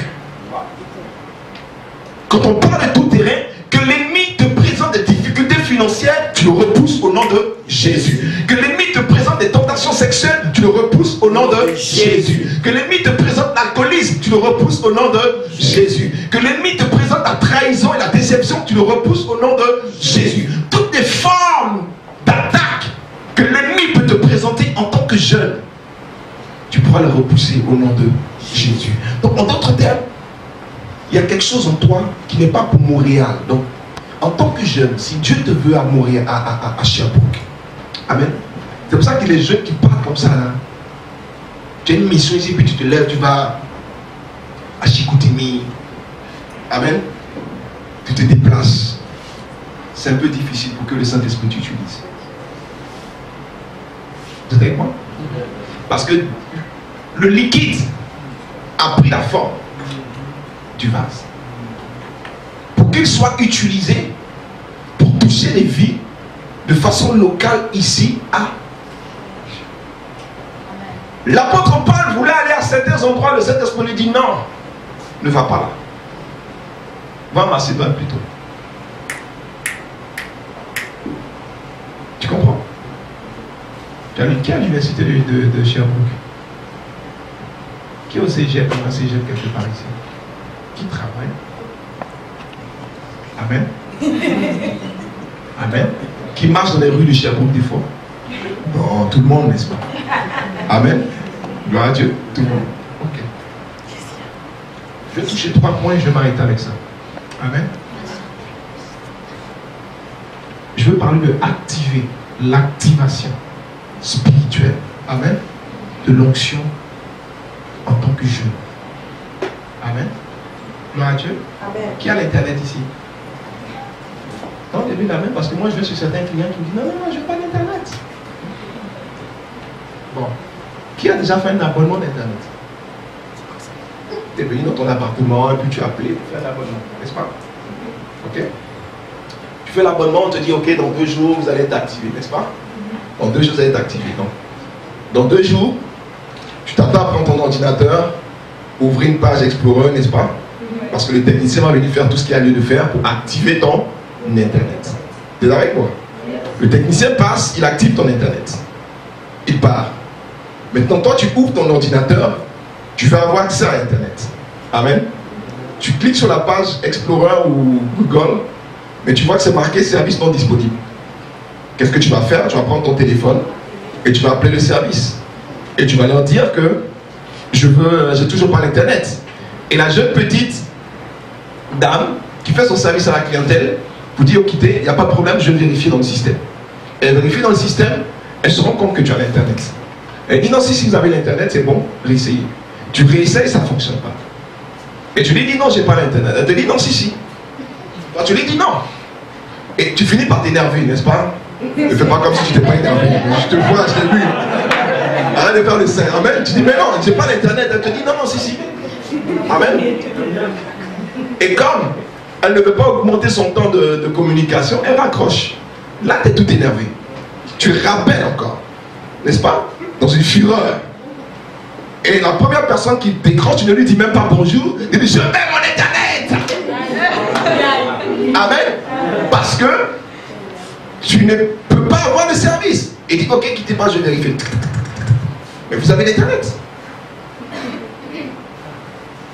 [SPEAKER 1] Quand on parle de tout terrain, que l'ennemi te présente des difficultés financières, tu le repousses au nom de Jésus. Que l'ennemi te présente des tentations sexuelles, tu le repousses au nom de Jésus. Que l'ennemi te présente l'alcoolisme, tu le repousses au nom de Jésus. Que l'ennemi te présente la trahison et la déception, tu le repousses au nom de Jésus. Toutes les formes d'attaque que l'ennemi peut te présenter en tant que jeune, tu pourras les repousser au nom de Jésus. Donc en d'autres termes, il y a quelque chose en toi qui n'est pas pour Montréal. Donc en tant que jeune, si Dieu te veut à Montréal, à Sherbrooke, amen. C'est pour ça que les jeunes qui partent comme ça, là, tu as une mission ici, puis tu te lèves, tu vas à Chicoutimi, amen. Tu te déplaces. C'est un peu difficile pour que le Saint-Esprit t'utilise. Vous êtes avec moi? Parce que le liquide a pris la forme du vase. Pour qu'il soit utilisé pour toucher les vies de façon locale ici à. L'apôtre Paul voulait aller à certains endroits, le Saint-Esprit lui dit non, ne va pas là. Va à Macédoine plutôt. Tu comprends? Tu as lu qui à l'université de Sherbrooke? Qui est au cégep, dans un cégep quelque part ici? Qui travaille? Amen. Amen. Qui marche dans les rues de Sherbrooke des fois? Non, tout le monde, n'est-ce pas? Amen. Gloire à Dieu, tout le monde. Ok. Je vais toucher 3 points et je vais m'arrêter avec ça. Amen. Je veux parler de activer l'activation spirituelle. Amen. De l'onction en tant que jeune. Amen. Gloire à Dieu. Amen. Qui a l'internet ici? Non, début d'amen, parce que moi je vais sur certains clients qui me disent non, je n'ai pas d'internet. Bon. Qui a déjà fait un abonnement d'internet? Tu es venu dans ton appartement et puis tu as appelé pour faire l'abonnement, n'est-ce pas? Ok? Tu fais l'abonnement, on te dit ok, dans 2 jours vous allez être activé, n'est-ce pas? Dans 2 jours vous allez être activé, non? Dans 2 jours, tu t'attends à prendre ton ordinateur, ouvrir une page Explorer, n'est-ce pas? Parce que le technicien va venir faire tout ce qu'il a lieu de faire pour activer ton internet. Tu es avec moi? Le technicien passe, il active ton internet. Il part. Maintenant, toi, tu ouvres ton ordinateur, tu vas avoir accès à internet. Amen. Tu cliques sur la page Explorer ou Google, mais tu vois que c'est marqué service non disponible. Qu'est-ce que tu vas faire? Tu vas prendre ton téléphone et tu vas appeler le service. Et tu vas leur dire que j'ai toujours pas l'internet. Et la jeune petite dame qui fait son service à la clientèle vous dit, oh, quittez, il n'y a pas de problème, je vais vérifier dans le système. Elle vérifie dans le système, elle se rend compte que tu as l'internet. Elle dit, non, si vous avez l'internet, c'est bon, réessayez. Tu réessayes, ça ne fonctionne pas. Et tu lui dis, non, j'ai pas l'internet. Elle te dit, non, si. Toi, tu lui dis, non. Et tu finis par t'énerver, n'est-ce pas? Ne fais pas comme si tu n'étais pas énervé. Je te vois, je t'ai vu. Arrête de faire le saint. Amen. Tu dis, mais non, j'ai pas l'internet. Elle te dit, non, si. Amen. Et comme elle ne veut pas augmenter son temps de communication, elle raccroche. Là, tu es tout énervé. Tu rappelles encore. N'est-ce pas? Dans une fureur. Et la première personne qui décroche, tu ne lui dis même pas bonjour. Il dit, je mets mon internet. Amen. Parce que tu ne peux pas avoir le service. Il dit, ok, quittez pas, je vais vérifier. Mais vous avez l'internet.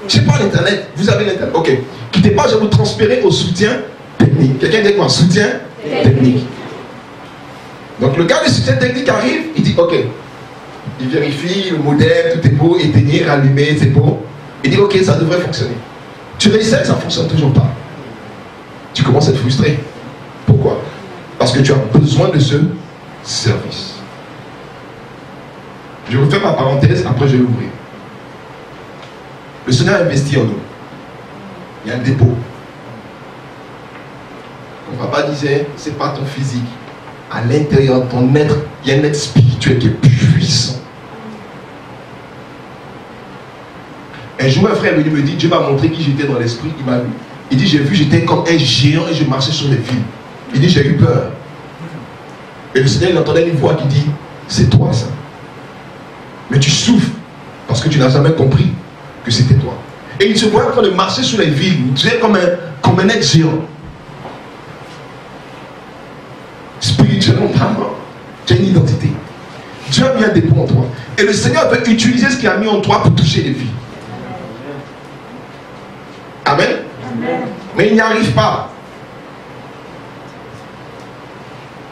[SPEAKER 1] Je n'ai pas l'internet, vous avez l'internet. Ok, quittez pas, je vais vous transférer au soutien technique. Quelqu'un dit quoi? Soutien technique. Donc le gars du soutien technique arrive, il dit ok. Il vérifie le modèle, tout est beau, éteigné, rallumé, c'est beau. Il dit ok, ça devrait fonctionner. Tu réessayes, ça ne fonctionne toujours pas. Tu commences à être frustré. Pourquoi? Parce que tu as besoin de ce service. Je refais ma parenthèse, après je vais l'ouvrir. Le Seigneur a investi en nous. Il y a un dépôt. Mon papa disait, c'est pas ton physique. À l'intérieur de ton être, il y a un être spirituel qui est puissant. Un jour, un frère me dit, Dieu m'a montré qui j'étais dans l'esprit. Il m'a vu. Il dit, j'ai vu, j'étais comme un géant et je marchais sur les fils. Il dit, j'ai eu peur. Et le Seigneur, il entendait une voix qui dit, c'est toi ça. Mais tu souffres parce que tu n'as jamais compris que c'était toi. Et il se voit en train de marcher sur les villes. Tu es comme un être géant. Spirituellement parlant, tu as une identité. Dieu a mis un dépôt en toi. Et le Seigneur veut utiliser ce qu'il a mis en toi pour toucher les vies. Amen. Amen. Mais il n'y arrive pas.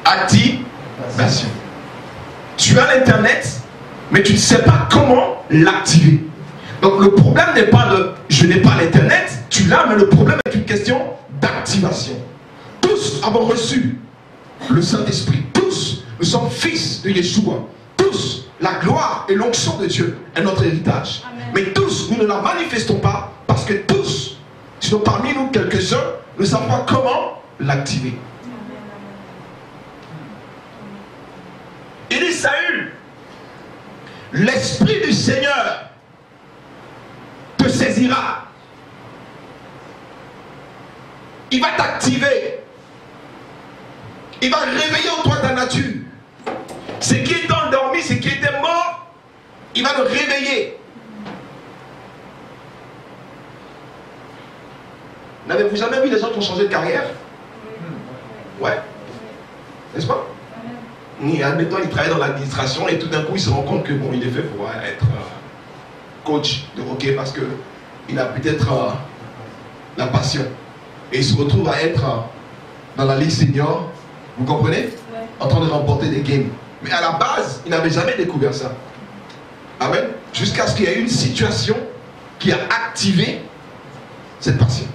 [SPEAKER 1] Activation. Tu as l'internet, mais tu ne sais pas comment l'activer. Donc le problème n'est pas de je n'ai pas l'internet, tu l'as, mais le problème est une question d'activation. Tous avons reçu le Saint-Esprit. Tous, nous sommes fils de Yeshua. Tous, la gloire et l'onction de Dieu est notre héritage. Amen. Mais tous, nous ne la manifestons pas parce que tous, sinon parmi nous quelques-uns, ne savent pas comment l'activer. Il dit Saül, l'Esprit du Seigneur te saisira. Il va t'activer. Il va réveiller en toi ta nature. Ce qui est endormi, ce qui était mort, il va le réveiller. N'avez-vous jamais vu des gens qui ont changé de carrière? Ouais. N'est-ce pas? Admettons, il travaille dans l'administration et tout d'un coup, il se rend compte que bon, il est fait pour être coach de hockey parce qu'il a peut-être la passion. Et il se retrouve à être dans la ligue senior, vous comprenez? En train de remporter des games. Mais à la base, il n'avait jamais découvert ça. Amen. Jusqu'à ce qu'il y ait une situation qui a activé cette passion.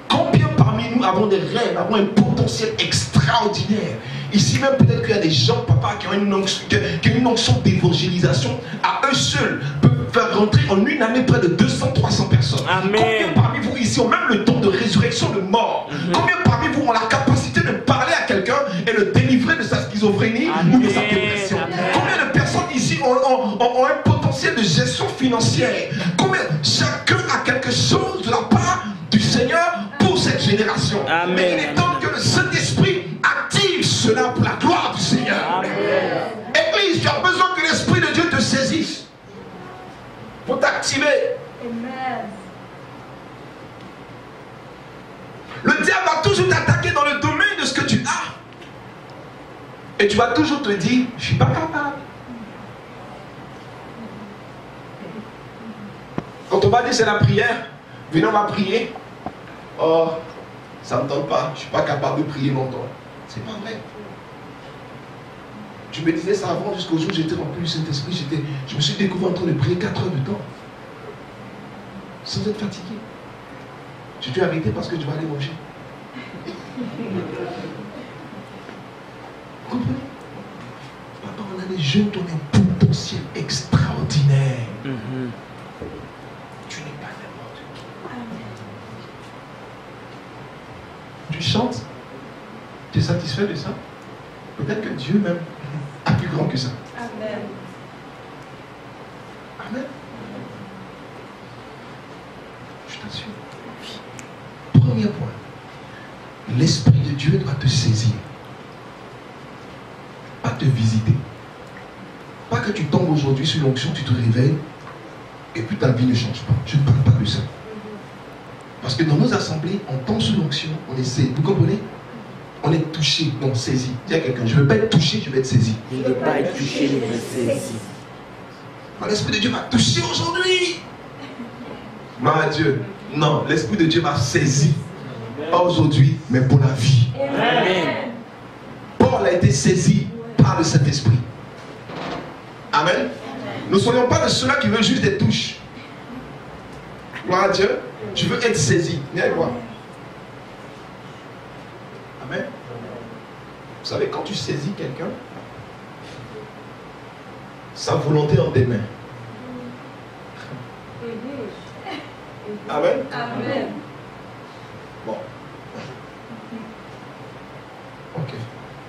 [SPEAKER 1] Combien parmi nous avons des rêves, avons un potentiel extraordinaire? Ici même, peut-être qu'il y a des gens, papa, qui ont une onction d'évangélisation. À eux seuls, peuvent faire rentrer en une année près de 200-300 personnes. Amen. Combien parmi vous ici ont même le don de résurrection de mort? Combien parmi vous ont la capacité de parler à quelqu'un et le délivrer de sa schizophrénie ou de sa dépression? Combien de personnes ici ont un potentiel de gestion financière? Combien? Chacun a quelque chose de la part du Seigneur pour cette génération. Amen. Mais il est temps que le Saint-Esprit active cela pour la gloire du Seigneur. Amen. Église, tu as besoin que l'Esprit de Dieu te saisisse pour t'activer. Amen. Le diable va toujours t'attaquer dans le domaine de ce que tu as. Et tu vas toujours te dire, je ne suis pas capable. Quand on va dire c'est la prière, venez on va prier. Oh, ça ne me tente pas, je ne suis pas capable de prier longtemps. C'est pas vrai. Je me disais ça avant, jusqu'au jour où j'étais rempli du Saint-Esprit, je me suis découvert en train de prier 4 heures de temps. Sans être fatigué. Je dois arrêter parce que je vais aller manger. Vous comprenez? Papa, on a des jeunes qui ont un potentiel extraordinaire. Tu n'es pas n'importe qui. Tu chantes? Tu es satisfait de ça? Peut-être que Dieu même a plus grand que ça.
[SPEAKER 4] Amen.
[SPEAKER 1] Amen. Je t'assure. Premier point. L'Esprit de Dieu doit te saisir. Pas te visiter. Pas que tu tombes aujourd'hui sur l'onction, tu te réveilles et puis ta vie ne change pas. Je ne parle pas de ça. Parce que dans nos assemblées, on tombe sous l'onction, on essaie. Vous comprenez? On est touché, non, saisi. Dis à quelqu'un, je ne veux pas être touché, je vais être saisi.
[SPEAKER 2] Je ne veux pas être touché, je veux être saisi.
[SPEAKER 1] L'Esprit de Dieu m'a touché aujourd'hui. Ma Dieu. Non, l'Esprit de Dieu m'a saisi. Pas aujourd'hui, mais pour la vie.
[SPEAKER 2] Amen.
[SPEAKER 1] Paul a été saisi par le Saint-Esprit. Amen. Nous ne soyons pas de ceux-là qui veulent juste des touches. Gloire à Dieu. Tu veux être saisi. Viens avec moi. Amen. Vous savez, quand tu saisis quelqu'un, sa volonté en tes mains. Amen.
[SPEAKER 4] Amen.
[SPEAKER 1] Bon. Ok.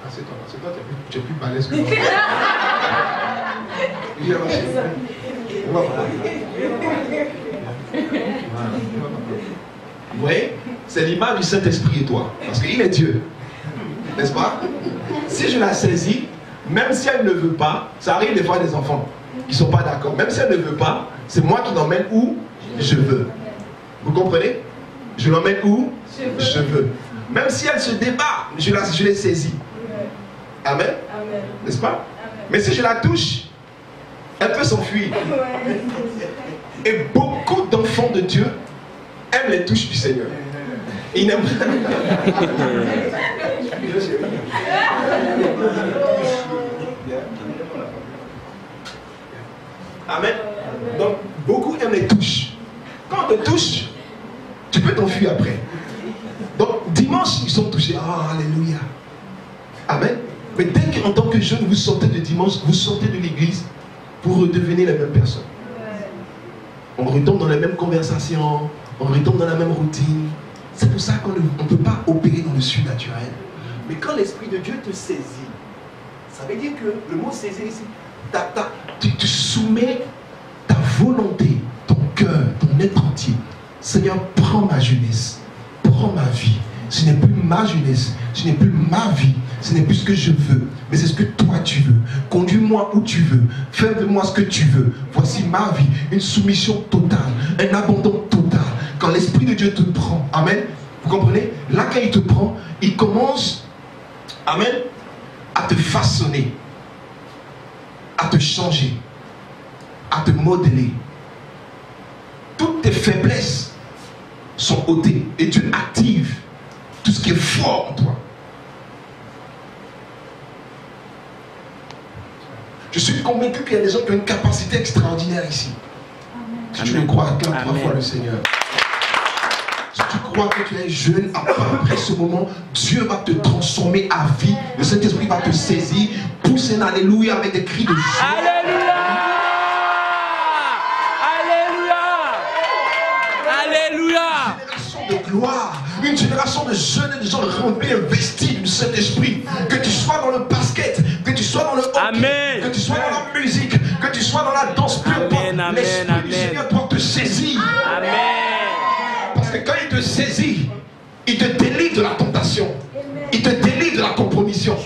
[SPEAKER 1] Assieds-toi. Assieds-toi, tu es plus balèze que moi. Viens, ma chérie. On va parler. Vous voyez? C'est l'image du Saint-Esprit et toi. Parce qu'il est Dieu. N'est-ce pas? Si je la saisis, même si elle ne veut pas, ça arrive des fois des enfants qui ne sont pas d'accord. Même si elle ne veut pas, c'est moi qui l'emmène où je veux. Vous comprenez? Je l'emmène où je veux. Même si elle se débat, je l'ai saisie. Amen. N'est-ce pas? Amen. Mais si je la touche, elle peut s'enfuir. Et beaucoup d'enfants de Dieu aiment les touches du Seigneur. Ils n'aiment pas. Amen. Donc, beaucoup aiment les touches. Quand on te touche, tu peux t'enfuir après. Donc, dimanche, ils sont touchés. Ah, alléluia. Amen. Mais dès qu'en tant que jeune, vous sortez de dimanche, vous sortez de l'église, vous redevenez la même personne. On retombe dans la même conversation, on retombe dans la même routine. C'est pour ça qu'on ne peut pas opérer dans le surnaturel. Mais quand l'Esprit de Dieu te saisit, ça veut dire que le mot saisir ici, tu te soumets ta volonté, ton cœur, ton être entier. Seigneur, prends ma jeunesse, prends ma vie. Ce n'est plus ma jeunesse, ce n'est plus ma vie, ce n'est plus ce que je veux, mais c'est ce que toi tu veux. Conduis-moi où tu veux, fais de moi ce que tu veux. Voici ma vie, une soumission totale, un abandon total. Quand l'Esprit de Dieu te prend, amen, vous comprenez? Là quand il te prend, il commence, amen, à te façonner, à te changer, à te modeler. Toutes tes faiblesses sont ôtées et Dieu active tout ce qui est fort en toi. Je suis convaincu qu'il y a des gens qui ont une capacité extraordinaire ici. Si tu le crois, acclame 3 fois le Seigneur. Si tu crois que tu es jeune, après ce moment, Dieu va te transformer à vie. Le Saint-Esprit va te saisir. Pousse un alléluia avec des cris de joie.
[SPEAKER 2] Alléluia! Alléluia!
[SPEAKER 1] Une génération de gloire, une génération de jeunes et de gens remplis, investis du Saint-Esprit. Que tu sois dans le basket, que tu sois dans le hockey,
[SPEAKER 2] Amen.
[SPEAKER 1] que tu sois dans la musique, que tu sois dans la danse, peu importe. L'Esprit du Seigneur doit te saisir.
[SPEAKER 2] Amen.
[SPEAKER 1] Parce que quand il te saisit, il te délivre de la tentation. Il te délivre de la compromission.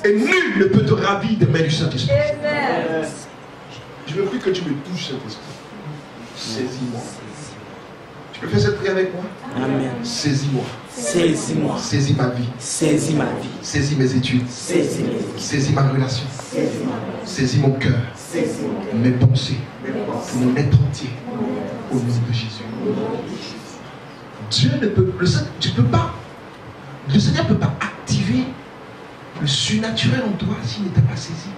[SPEAKER 1] Et nul ne peut te ravir des mains du Saint-Esprit. Je veux plus que tu me touches, Saint-Esprit. Saisis-moi. Tu peux faire cette prière avec moi?
[SPEAKER 2] Amen.
[SPEAKER 1] Saisis-moi.
[SPEAKER 2] Saisis-moi.
[SPEAKER 1] Saisis ma vie.
[SPEAKER 2] Saisis ma vie.
[SPEAKER 1] Saisis mes études.
[SPEAKER 2] Saisis mes études.
[SPEAKER 1] Saisis ma relation. Saisis mon cœur.
[SPEAKER 2] Saisis mon cœur.
[SPEAKER 1] Mes pensées. Mon être entier. Au nom de Jésus. Dieu ne peut, tu peux pas, le Seigneur ne peut pas activer le surnaturel en toi s'il n'était pas saisi.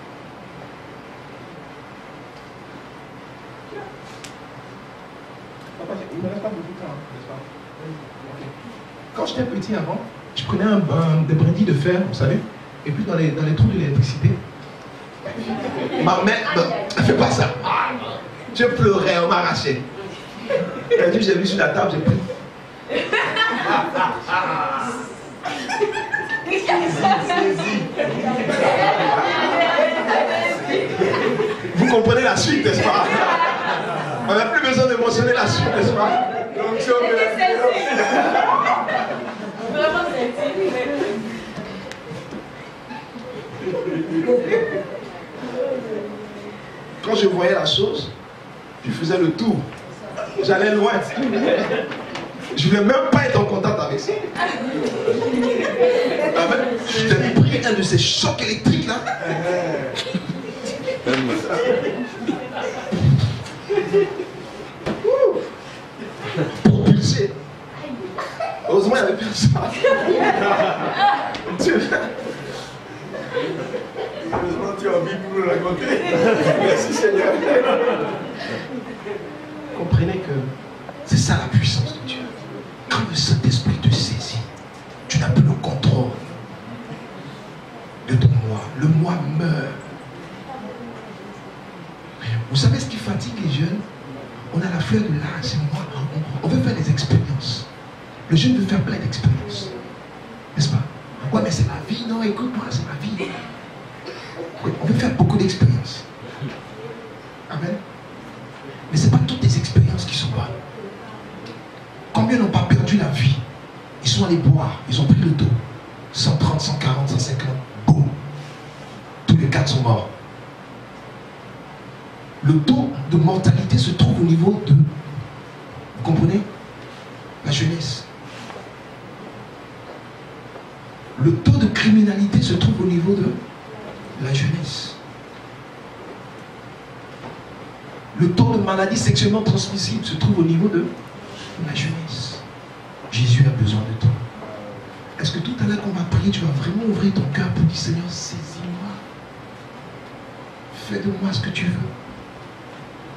[SPEAKER 1] Papa, il ne me reste pas beaucoup de temps, n'est-ce pas? Quand j'étais petit avant, je prenais des brindilles de fer, vous savez, et puis dans les trous de l'électricité. Ma mère, non, elle fait pas ça. Je pleurais, on m'arrachait. Un jour, j'ai vu sur la table, j'ai pris. Vous comprenez la suite, n'est-ce pas? On n'a plus besoin de mentionner la suite, n'est-ce pas? Quand je voyais la chose, je faisais le tour. J'allais loin. Je ne voulais même pas être en contact avec ça. Je t'ai pris un de ces chocs électriques là. Propulsé. Heureusement, il n'y avait personne.
[SPEAKER 5] Heureusement, tu as envie pour nous raconter. Merci Seigneur.
[SPEAKER 1] Comprenez que c'est ça la puissance de Dieu. Quand le Saint-Esprit te saisit, tu n'as plus le contrôle de ton moi. Le moi meurt. Vous savez ce qui fatigue les jeunes? On a la fleur de l'âge, c'est moi. On veut faire des expériences. Le jeune veut faire plein d'expériences. N'est-ce pas? Ouais, mais c'est la vie. Non, écoute-moi, c'est la vie. Oui, on veut faire beaucoup d'expériences. Amen. Mais ce n'est pas toutes les expériences qui sont bonnes. Combien n'ont pas perdu la vie? Ils sont allés boire, ils ont pris le dos. 130, 140, 150, boum. Tous les 4 sont morts. Le taux de mortalité se trouve au niveau de, vous comprenez, la jeunesse. Le taux de criminalité se trouve au niveau de la jeunesse. Le taux de maladie sexuellement transmissible se trouve au niveau de la jeunesse. Jésus a besoin de toi. Est-ce que tout à l'heure qu'on va prier, tu vas vraiment ouvrir ton cœur pour dire Seigneur, saisis-moi. Fais de moi ce que tu veux.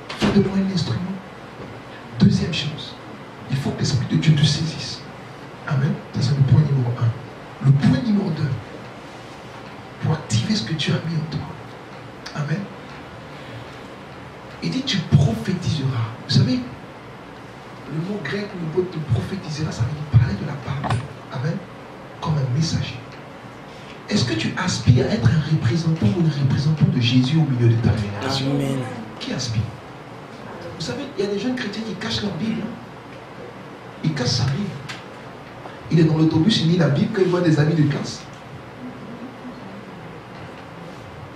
[SPEAKER 1] Fais de moi un instrument. Deuxième chose, il faut que l'Esprit de Dieu te saisisse. Amen. Ça, c'est le point numéro 1. Le point numéro 2, pour activer ce que Dieu a mis en toi. Amen. Il dit tu prophétiseras. Vous savez, le mot grec au niveau de prophétiseras, ça veut dire parler de la parole. Amen. Comme un messager. Est-ce que tu aspires à être un représentant ou une représentante de Jésus au milieu de ta génération?
[SPEAKER 2] Amen.
[SPEAKER 1] Qui aspire? Vous savez, il y a des jeunes chrétiens qui cachent leur Bible. Ils cachent sa Bible. Il est dans l'autobus, il lit la Bible quand il voit des amis de classe.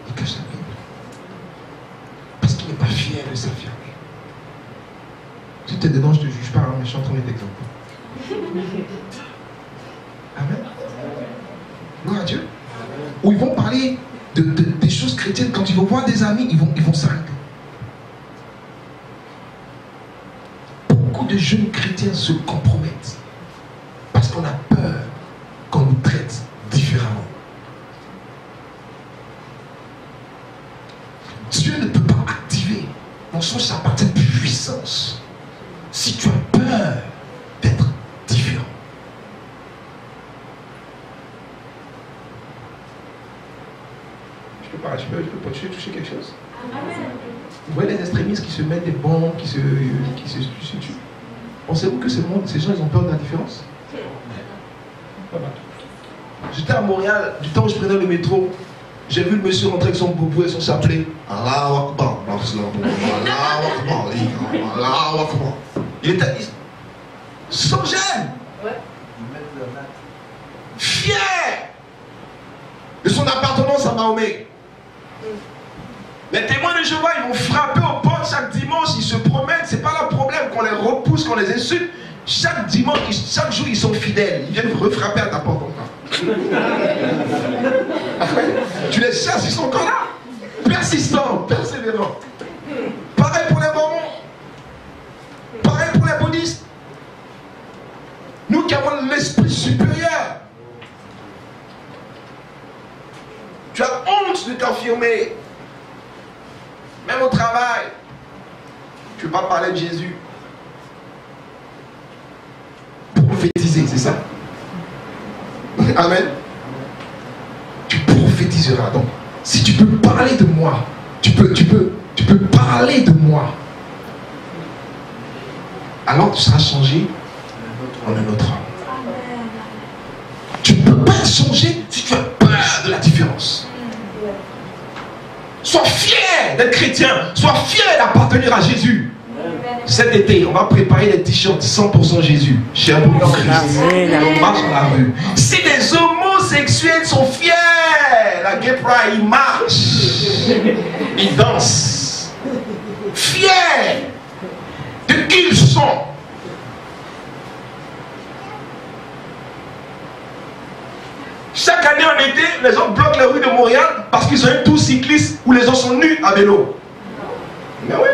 [SPEAKER 1] Il cache la Bible. Parce qu'il n'est pas fier de s'affirmer. Si tu es dedans, je ne te juge pas, hein, mais je suis en train d'être exemple. Amen. Gloire à Dieu. Où ils vont parler des choses chrétiennes. Quand ils vont voir des amis, ils vont s'arrêter. Beaucoup de jeunes chrétiens se compromettent parce qu'on a peur qu'on nous traite différemment. Dieu ne peut pas activer dans son appartient de puissance si tu as peur d'être différent. Je peux pas toucher quelque chose. Vous voyez les extrémistes qui se mettent des bombes, qui se tuent. Pensez-vous que ces gens, ils ont peur de la différence? J'étais à Montréal, du temps où je prenais le métro, j'ai vu le monsieur rentrer avec son boubou et son chapelet. Allahu Akbar, Allahu Akbar. Il était sans gêne, fier de son appartenance à Mahomet. Les témoins de Jéhovah, ils vont frapper aux portes chaque dimanche, ils se promènent, c'est pas leur problème qu'on les repousse, qu'on les insulte. Chaque dimanche, chaque jour, ils sont fidèles. Ils viennent refrapper à ta porte encore. Tu les cherches, ils sont encore là. Persistants, persévérants. Pareil pour les Mormons. Pareil pour les bouddhistes. Nous qui avons l'esprit supérieur. Tu as honte de t'affirmer. Même au travail. Tu ne veux pas parler de Jésus. prophétiser, c'est ça? Amen. Tu prophétiseras. Donc, si tu peux parler de moi, tu peux parler de moi. Alors tu seras changé en un autre homme. Tu ne peux pas changer si tu as peur de la différence. Sois fier d'être chrétien. Sois fier d'appartenir à Jésus. Cet été, on va préparer des t-shirts 100% Jésus. Chez un bon Christ. On marche dans la rue. Si les homosexuels sont fiers, la gay pride, ils marchent. Ils dansent. Fiers de qui ils sont. Chaque année en été, les gens bloquent les rues de Montréal parce qu'ils ont un tour cycliste où les gens sont nus à vélo. Mais oui,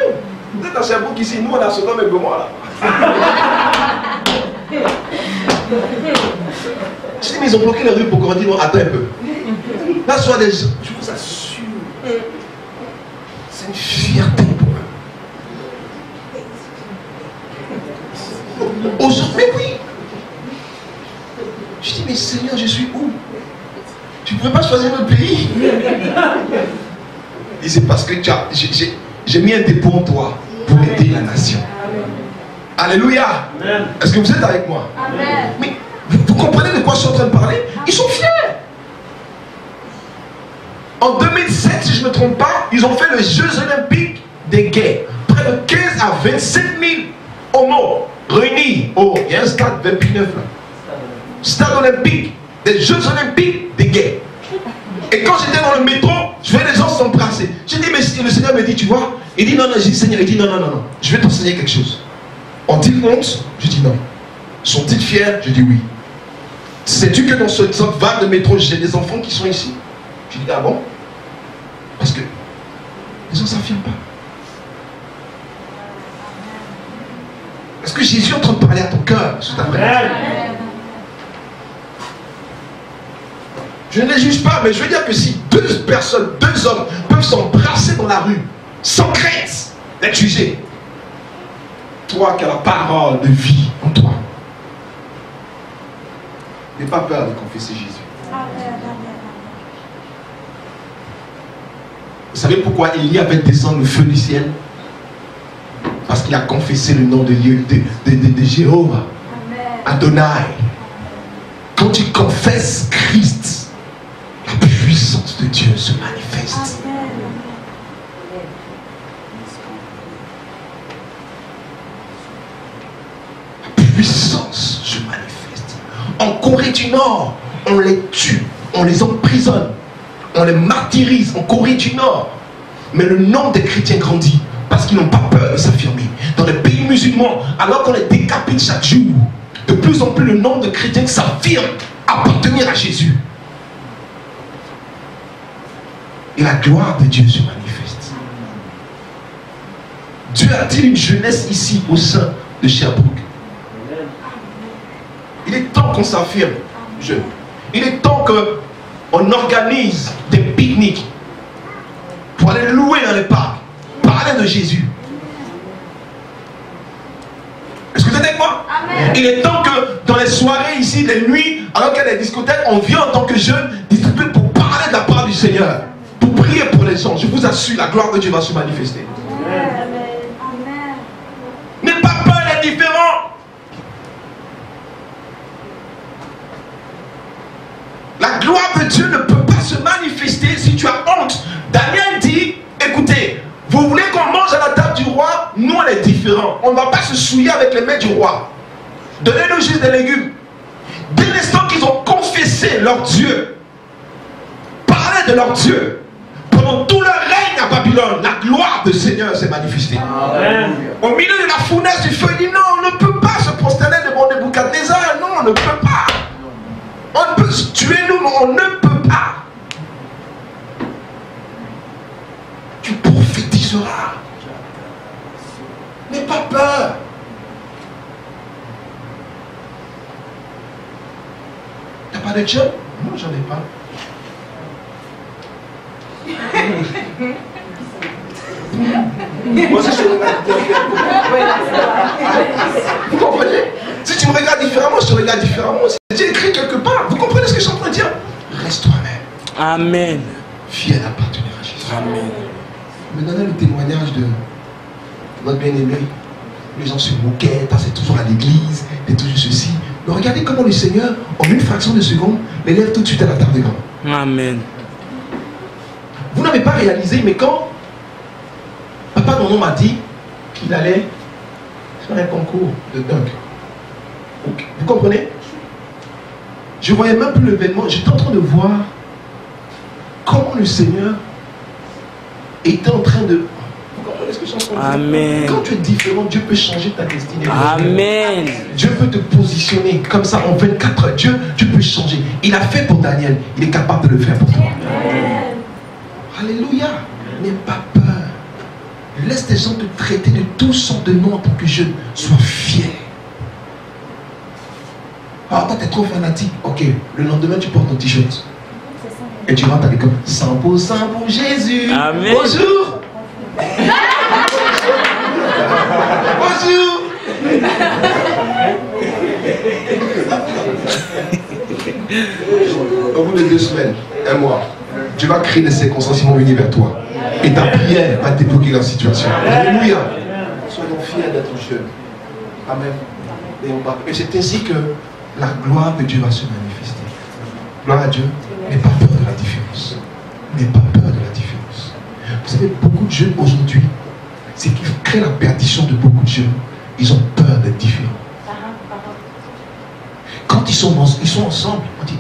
[SPEAKER 1] vous êtes à Sherbrooke ici, nous on a Sodome et Gomorrhe là. Je dis, mais ils ont bloqué les rues pour qu'on dise, attends un peu. Là, soit des gens, je vous assure, c'est une fierté pour eux. Aujourd'hui, mais oui. Je dis, mais Seigneur, je suis où? Tu ne pourrais pas choisir notre pays? Et c'est parce que j'ai mis un dépôt en toi pour aider la nation. Alléluia. Est-ce que vous êtes avec moi? Amen. Mais vous comprenez de quoi je suis en train de parler? Ils sont fiers. En 2007, si je ne me trompe pas, ils ont fait les Jeux Olympiques des gays. Près de 15 à 27 000 homos réunis. Oh, il y a un stade 29 là. Stade olympique, des Jeux Olympiques des gays. Et quand j'étais dans le métro, je voyais les gens s'embrasser. J'ai dit, mais le Seigneur me dit, tu vois? Il dit, non, non, j'ai dit, Seigneur, il dit, non, non, non, non, je vais t'enseigner quelque chose. Ont-ils honte? Je dis non. Sont-ils fiers? Je dis oui. Sais-tu que dans cette vague de métro, j'ai des enfants qui sont ici? Je dis, ah bon? Parce que les gens ne s'affirment pas. Est-ce que Jésus est en train de parler à ton cœur cet après-midi? Je ne les juge pas, mais je veux dire que si deux personnes, deux hommes peuvent s'embrasser dans la rue sans crainte d'être jugés, toi qui as la parole de vie en toi, n'aie pas peur de confesser Jésus. Vous savez pourquoi Élie avait descendu le feu du ciel? Parce qu'il a confessé le nom de Jéhovah, Adonai. Quand tu confesses Christ, la puissance de Dieu se manifeste. La puissance se manifeste. En Corée du Nord, on les tue, on les emprisonne, on les martyrise en Corée du Nord. Mais le nombre des chrétiens grandit parce qu'ils n'ont pas peur de s'affirmer. Dans les pays musulmans, alors qu'on les décapite chaque jour, de plus en plus le nombre de chrétiens s'affirment appartenir à Jésus. Et la gloire de Dieu se manifeste. Dieu a-t-il une jeunesse ici au sein de Sherbrooke? Il est temps qu'on s'affirme, jeune. Il est temps qu'on organise des pique-niques pour aller louer dans les parcs, parler de Jésus. Est-ce que vous êtes avec moi? Amen. Il est temps que dans les soirées ici, les nuits, alors qu'il y a des discothèques, on vient en tant que jeunes distribuer pour parler de la part du Seigneur. Pour prier pour les gens. Je vous assure, la gloire de Dieu va se manifester. Amen. N'aie pas peur d'être différent. La gloire de Dieu ne peut pas se manifester si tu as honte. Daniel dit, écoutez, vous voulez qu'on mange à la table du roi? Nous, on est différents. On ne va pas se souiller avec les mains du roi. Donnez-nous juste des légumes. Dès l'instant qu'ils ont confessé leur Dieu, parlé de leur Dieu, pendant tout leur règne à Babylone, la gloire du Seigneur s'est manifestée. Amen. Au milieu de la fournaise du feu, il dit non, on ne peut pas se prosterner devant Nebuchadnezzar. Non, on ne peut pas. On peut se tuer nous, mais on ne peut pas. Tu prophétiseras. N'aie pas peur. T'as pas de job? Non, j'en ai pas. Moi aussi, je suis... Vous comprenez? Si tu me regardes différemment, je te regarde différemment. C'est écrit quelque part. Vous comprenez ce que je suis en train de dire? Reste toi-même.
[SPEAKER 2] Amen.
[SPEAKER 1] Fier d'appartenir à Jésus.
[SPEAKER 2] Amen.
[SPEAKER 1] Me donnez le témoignage de notre bien-aimé. Les gens se moquaient, c'est toujours à l'église, et toujours ceci. Mais regardez comment le Seigneur, en une fraction de seconde, l'élève tout de suite à la table des grands.
[SPEAKER 2] Amen.
[SPEAKER 1] Vous n'avez pas réalisé, mais quand Papa Nono m'a dit qu'il allait faire un concours de dunk, vous comprenez? Je voyais même plus l'événement, j'étais en train de voir comment le Seigneur était en train de... Vous comprenez ce que je suis en train de dire?
[SPEAKER 2] Amen.
[SPEAKER 1] Quand tu es différent, Dieu peut changer ta destinée.
[SPEAKER 2] Amen.
[SPEAKER 1] Dieu peut te positionner comme ça en 24 heures. Dieu peut changer. Il a fait pour Daniel, il est capable de le faire pour toi.
[SPEAKER 4] Amen.
[SPEAKER 1] Alléluia. N'aie pas peur. Laisse les gens te traiter de toutes sortes de noms pour que je sois fier. Ah, toi, tu es trop fanatique. Ok, le lendemain, tu portes ton t-shirt. Et tu rentres à l'école. 100% pour Jésus.
[SPEAKER 2] Amen.
[SPEAKER 1] Bonjour. Bonjour. Au bout de 2 semaines, 1 mois, tu vas créer des circonstances qui vont venir vers toi. Et ta prière va débloquer la situation. Alléluia. Soyons fiers d'être jeunes. Amen. Et c'est ainsi que la gloire de Dieu va se manifester. Gloire à Dieu. N'aie pas peur de la différence. N'aie pas peur de la différence. Vous savez, beaucoup de jeunes aujourd'hui, c'est qui crée la perdition de beaucoup de jeunes. Ils ont peur d'être différents. Quand ils sont ensemble, on dit,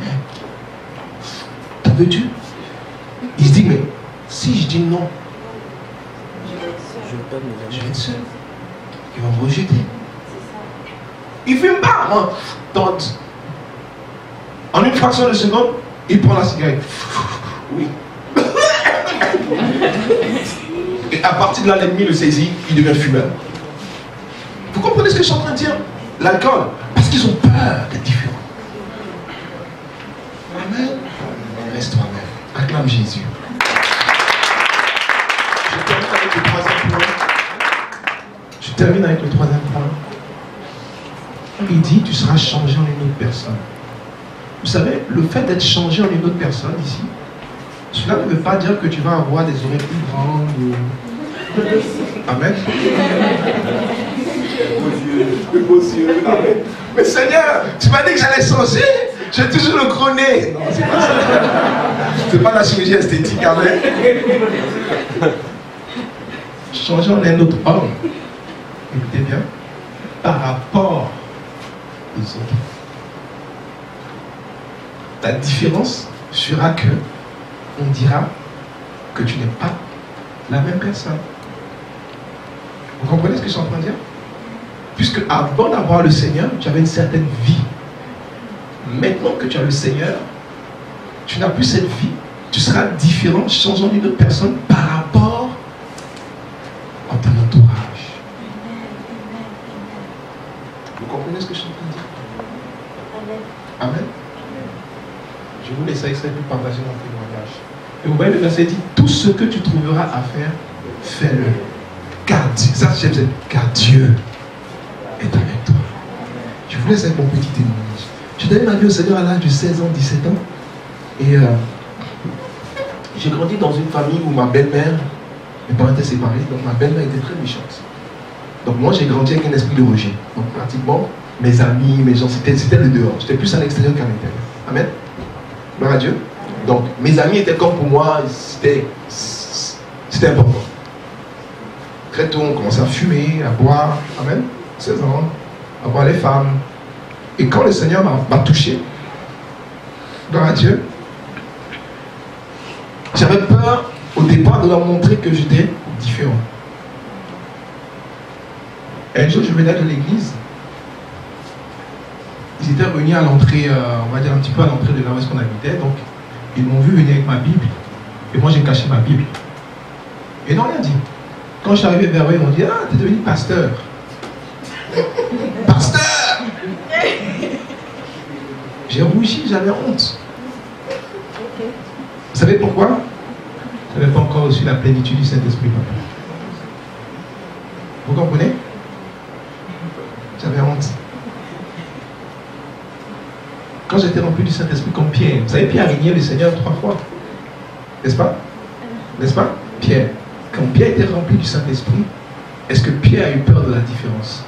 [SPEAKER 1] t'en veux-tu? Ils se disent, mais si je dis non, je vais être seul. Ils vont me rejeter. Il ne fume pas, moi. Tente. En une fraction de seconde, il prend la cigarette. Oui. Et à partir de là, l'ennemi le saisit, il devient fumeur. Vous comprenez ce que je suis en train de dire? L'alcool. Parce qu'ils ont peur d'être différents. Amen. Reste toi-même. Acclame Jésus. Je termine avec le troisième point. Il dit, tu seras changé en une autre personne. Vous savez, le fait d'être changé en une autre personne ici, cela ne veut pas dire que tu vas avoir des oreilles plus grandes ou... Amen. Beaux yeux. Amen. Mais Seigneur, tu m'as dit que j'allais changer. J'ai toujours le gros nez. Non, c'est pas ça. C'est pas la chirurgie esthétique. Amen. Changer en un autre homme. Écoutez bien. Par rapport aux autres. Ta différence sera que on dira que tu n'es pas la même personne. Vous comprenez ce que je suis en train de dire? Puisque avant d'avoir le Seigneur, tu avais une certaine vie. Maintenant que tu as le Seigneur, tu n'as plus cette vie. Tu seras différent, changeant d'une autre personne par rapport à ton entourage. Vous comprenez ce que je suis en train de dire? Amen. Je vous laisse extrait pour partager mon témoignage. Et vous voyez, le verset dit, tout ce que tu trouveras à faire, fais-le. Car Dieu est avec toi. Je vous laisse avec mon petit témoignage. J'ai donné ma vie au Seigneur à l'âge de 16 ans, 17 ans. Et j'ai grandi dans une famille où ma belle-mère, mes parents étaient séparés, donc ma belle-mère était très méchante. Donc moi, j'ai grandi avec un esprit de rejet. Donc pratiquement, mes amis, mes gens, c'était le dehors. J'étais plus à l'extérieur qu'à l'intérieur. Amen. Gloire à Dieu. Donc mes amis étaient comme pour moi, c'était important. Très tôt, on commençait à fumer, à boire. Amen. 16 ans, à boire les femmes. Et quand le Seigneur m'a touché, gloire à Dieu, j'avais peur au départ de leur montrer que j'étais différent. Et un jour, je venais de l'église. Ils étaient réunis à l'entrée, on va dire un petit peu à l'entrée de là où est-ce qu'on habitait. Donc, ils m'ont vu venir avec ma Bible. Et moi, j'ai caché ma Bible. Et ils n'ont rien dit. Quand je suis arrivé vers eux, ils m'ont dit, ah, t'es devenu pasteur. Pasteur! J'ai rougi, j'avais honte. Vous savez pourquoi? Je n'avais pas encore reçu la plénitude du Saint-Esprit. Vous comprenez? J'avais honte. Quand j'étais rempli du Saint-Esprit comme Pierre, vous savez, Pierre a régné le Seigneur 3 fois. N'est-ce pas? N'est-ce pas? Pierre. Quand Pierre était rempli du Saint-Esprit, est-ce que Pierre a eu peur de la différence?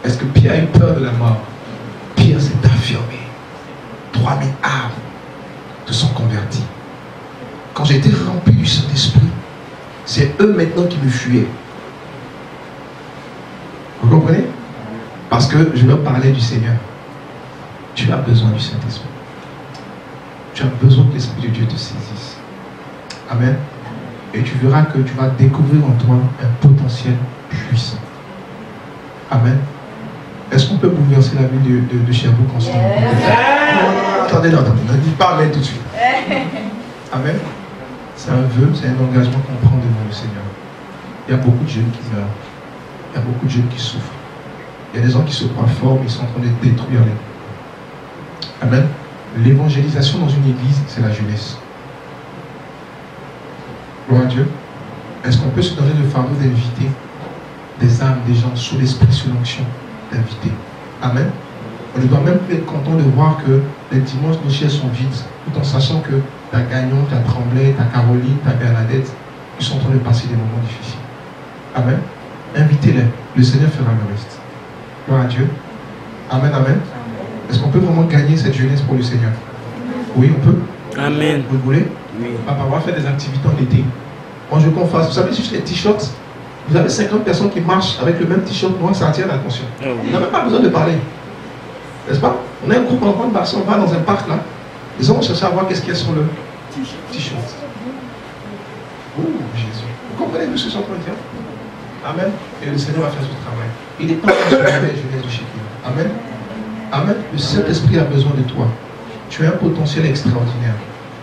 [SPEAKER 1] Est-ce que Pierre a eu peur de la mort? Pierre s'est affirmé. 3000 âmes se sont convertis. Quand j'étais rempli du Saint-Esprit, c'est eux maintenant qui me fuyaient. Vous comprenez? Parce que je leur parlais du Seigneur. Tu as besoin du Saint-Esprit. Tu as besoin que l'Esprit de Dieu te saisisse. Amen. Et tu verras que tu vas découvrir en toi un potentiel puissant. Amen. Est-ce qu'on peut bouleverser la vie de Sherbrooke ensemble? Attendez, ne dites pas Amen tout de suite. Amen. C'est un vœu, c'est un engagement qu'on prend devant le Seigneur. Il y a beaucoup de jeunes qui meurent. Il y a beaucoup de jeunes qui souffrent. Il y a des gens qui se croient forts, mais ils sont en train de détruire les. Amen. L'évangélisation dans une église, c'est la jeunesse. Gloire à Dieu. Est-ce qu'on peut se donner le fardeau d'inviter des âmes, des gens sous l'esprit, sous l'onction, d'inviter? Amen. On doit même être content de voir que les dimanches, nos chaises sont vides, tout en sachant que ta Gagnon, ta Tremblay, ta Caroline, ta Bernadette, ils sont en train de passer des moments difficiles. Amen. Invitez-les. Le Seigneur fera le reste. Gloire à Dieu. Amen, amen. Est-ce qu'on peut vraiment gagner cette jeunesse pour le Seigneur? Oui, on peut.
[SPEAKER 2] Amen.
[SPEAKER 1] Vous le voulez?
[SPEAKER 2] Oui.
[SPEAKER 1] Papa, on va faire des activités en été. Moi, je veux qu'on fasse. Vous savez, juste les t-shirts. Vous avez 50 personnes qui marchent avec le même t-shirt noir, ça attire l'attention.
[SPEAKER 2] Oh.
[SPEAKER 1] On n'a même pas besoin de parler. N'est-ce pas? On a un groupe en train de marcher, on va dans un parc là. Ils vont chercher à voir qu'est-ce qu'il y a sur le t-shirt. Oh, Jésus. Vous comprenez tout ce que je suis en train de dire? Amen. Et le Seigneur va faire ce travail. Il est temps de se réveiller, jeunesse du Shekinah. Amen. Amen. Le Saint-Esprit a besoin de toi. Tu as un potentiel extraordinaire.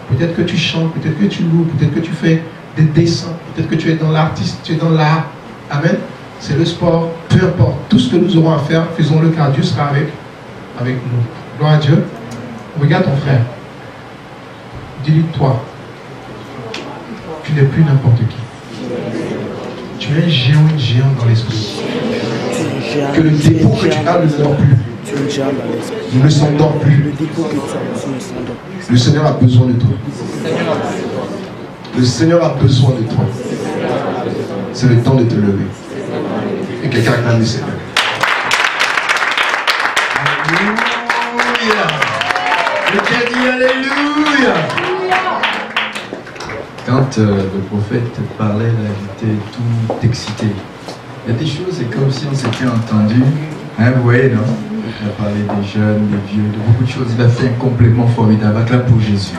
[SPEAKER 1] Peut-être que tu chantes, peut-être que tu loues, peut-être que tu fais des dessins, peut-être que tu es dans l'artiste, tu es dans l'art. Amen. C'est le sport, peu importe. Tout ce que nous aurons à faire, faisons-le car Dieu sera avec nous. Gloire à Dieu. Regarde ton frère. Dis-lui, toi, tu n'es plus n'importe qui. Tu es un géant, une géante dans l'esprit. Que le dépôt que tu as ne dort plus. Ne s'endort plus. Le Seigneur a besoin de toi. Le Seigneur a besoin de toi. C'est le temps de te lever. Et quelqu'un acclame le Seigneur. Alléluia. Quelqu'un dit Alléluia.
[SPEAKER 6] Quand le prophète parlait, là, il était tout excité. Il y a des choses, c'est comme si on s'était entendu. Hein, vous voyez, non? Il a parlé des jeunes, des vieux, de beaucoup de choses. Il a fait un complément formidable. Acclame pour Jésus.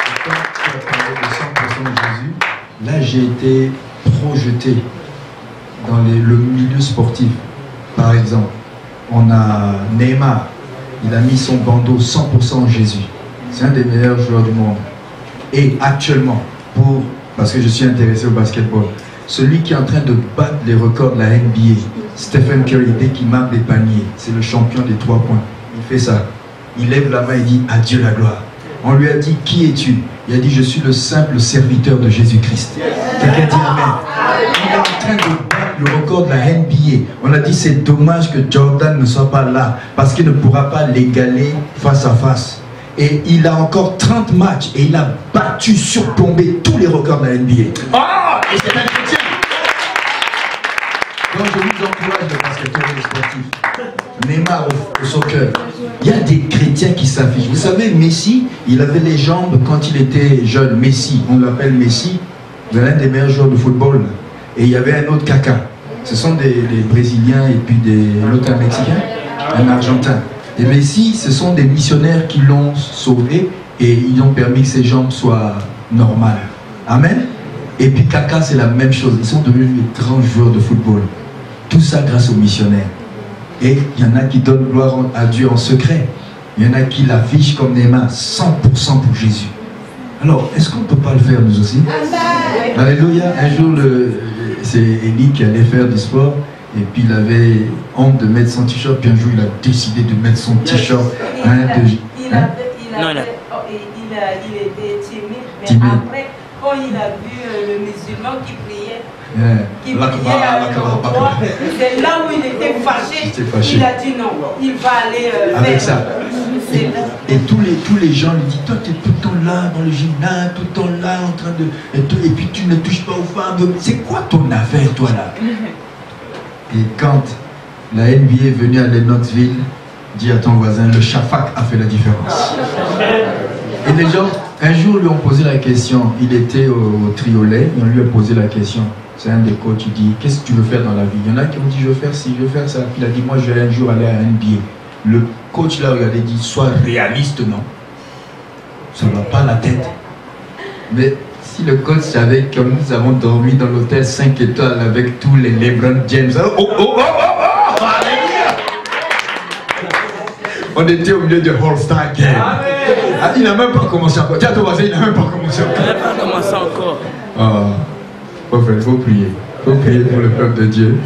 [SPEAKER 6] Et quand tu as parlé de 100% de Jésus, là j'ai été projeté dans le milieu sportif. Par exemple, on a Neymar. Il a mis son bandeau 100% en Jésus. C'est un des meilleurs joueurs du monde. Et actuellement, parce que je suis intéressé au basketball, celui qui est en train de battre les records de la NBA, Stephen Curry, dès qu'il marque des paniers, c'est le champion des 3 points. Il fait ça. Il lève la main et dit à Dieu la gloire. On lui a dit, qui es-tu? Il a dit, je suis le simple serviteur de Jésus-Christ. Quelqu'un dit Amen. Il est en train de battre le record de la NBA. On a dit, c'est dommage que Jordan ne soit pas là, parce qu'il ne pourra pas l'égaler face à face. Et il a encore 30 matchs et il a battu, surplombé tous les records de la NBA.
[SPEAKER 3] Ah, et c'est un chrétien.
[SPEAKER 6] Donc je vous encourage le basketball sportif. Neymar au soccer. Il y a des chrétiens qui s'affichent. Vous savez, Messi, il avait les jambes quand il était jeune. Messi, on l'appelle Messi. C'est l'un des meilleurs joueurs de football. Et il y avait un autre Kaka. Ce sont des Brésiliens et puis l'autre un Mexicain, un Argentin. Et Messi, ce sont des missionnaires qui l'ont sauvé et ils ont permis que ses jambes soient normales. Amen. Et puis Kaka, c'est la même chose. Ils sont devenus les grands joueurs de football. Tout ça grâce aux missionnaires. Et il y en a qui donnent gloire à Dieu en secret. Il y en a qui l'affichent comme Neymar, 100% pour Jésus. Alors, est-ce qu'on ne peut pas le faire nous aussi? Alléluia. Un jour, c'est Élie qui allait faire du sport. Et puis il avait honte de mettre son t-shirt, puis un jour il a décidé de mettre son t-shirt.
[SPEAKER 4] Il était timide, mais après, quand il a vu le musulman
[SPEAKER 7] musulman qui priait.
[SPEAKER 6] Qui
[SPEAKER 7] priait à l'endroit. C'est là où il était fâché. Il a dit non, il va aller
[SPEAKER 6] avec
[SPEAKER 7] vers
[SPEAKER 6] ça. Et tous les gens lui disent, toi tu es tout le temps là dans le gymnase, tout le temps là en train de... Et puis tu ne touches pas aux femmes. C'est quoi ton affaire toi là? Et quand la NBA est venue à Lennoxville, dis à ton voisin, le Shafak a fait la différence. Et les gens, un jour lui ont posé la question, il était au Triolet, et on lui a posé la question. C'est un des coachs, il dit, qu'est-ce que tu veux faire dans la vie? Il y en a qui ont dit, je veux faire ci, je veux faire ça. Il a dit, moi je vais un jour aller à NBA. Le coach l'a regardé et dit, sois réaliste, non? Ça ne va pas la tête. Mais si le coach savait que nous avons dormi dans l'hôtel 5 étoiles avec tous les LeBron James, on était au milieu de All-Star Game. Ah, il n'a même pas commencé encore. Tiens, ton voisin, il n'a même pas commencé encore.
[SPEAKER 2] Il n'a pas commencé encore.
[SPEAKER 6] Il faut prier. Il faut prier pour le peuple de Dieu.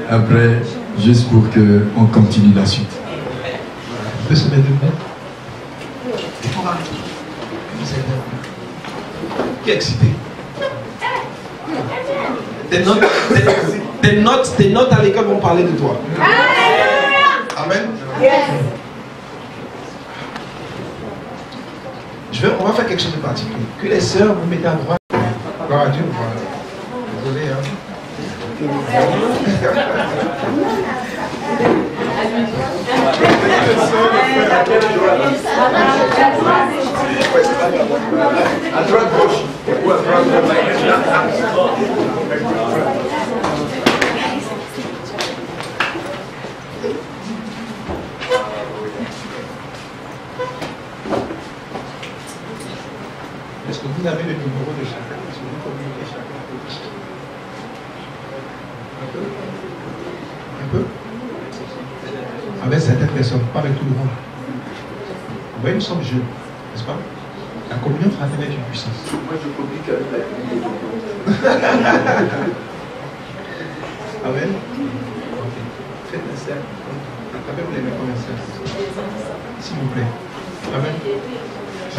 [SPEAKER 6] Après, juste pour qu'on continue la suite.
[SPEAKER 1] On peut se mettre debout. Qui est excité? Tes notes à l'école vont parler de toi. Amen. On va faire quelque chose de particulier. Que les sœurs vous mettez à droite. Gloire à Dieu. Désolé.
[SPEAKER 5] À droite gauche.
[SPEAKER 1] Est-ce que vous avez le numéro de chacun? Est-ce que vous communiquez chacun? Un peu? Avec certaines personnes, pas avec tout le monde. Vous voyez, nous sommes jeunes, n'est-ce pas? La communion fraternelle est une puissance.
[SPEAKER 5] Moi, je communique avec la vie.
[SPEAKER 1] Amen. Ok. Faites un cercle. Attrapez-vous les mains comme un cercle. S'il vous plaît. Amen.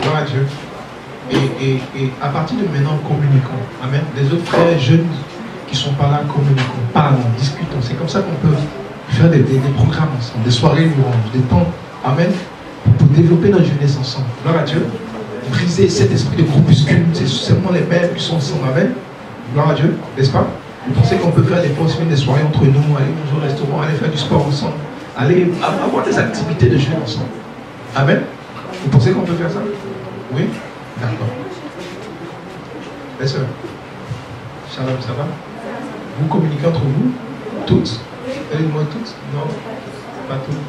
[SPEAKER 1] Gloire à Dieu. Et à partir de maintenant, communiquons. Amen. Les autres frères jeunes qui sont pas là, communiquons. Parlons, discutons. C'est comme ça qu'on peut faire des programmes ensemble, des soirées louanges, des temps. Amen. Pour développer notre jeunesse ensemble. Gloire à Dieu. Briser cet esprit de groupuscule. C'est seulement les mêmes qui sont ensemble. Amen. Gloire à Dieu. N'est-ce pas? Vous pensez qu'on peut faire des pauses, des soirées entre nous, aller manger au restaurant, aller faire du sport ensemble, aller avoir des activités de jeunes ensemble. Amen. Vous pensez qu'on peut faire ça? Oui? D'accord. Les sœurs, Shalom, ça va? Vous communiquez entre vous? Toutes? Aidez-moi toutes? Non? Pas toutes?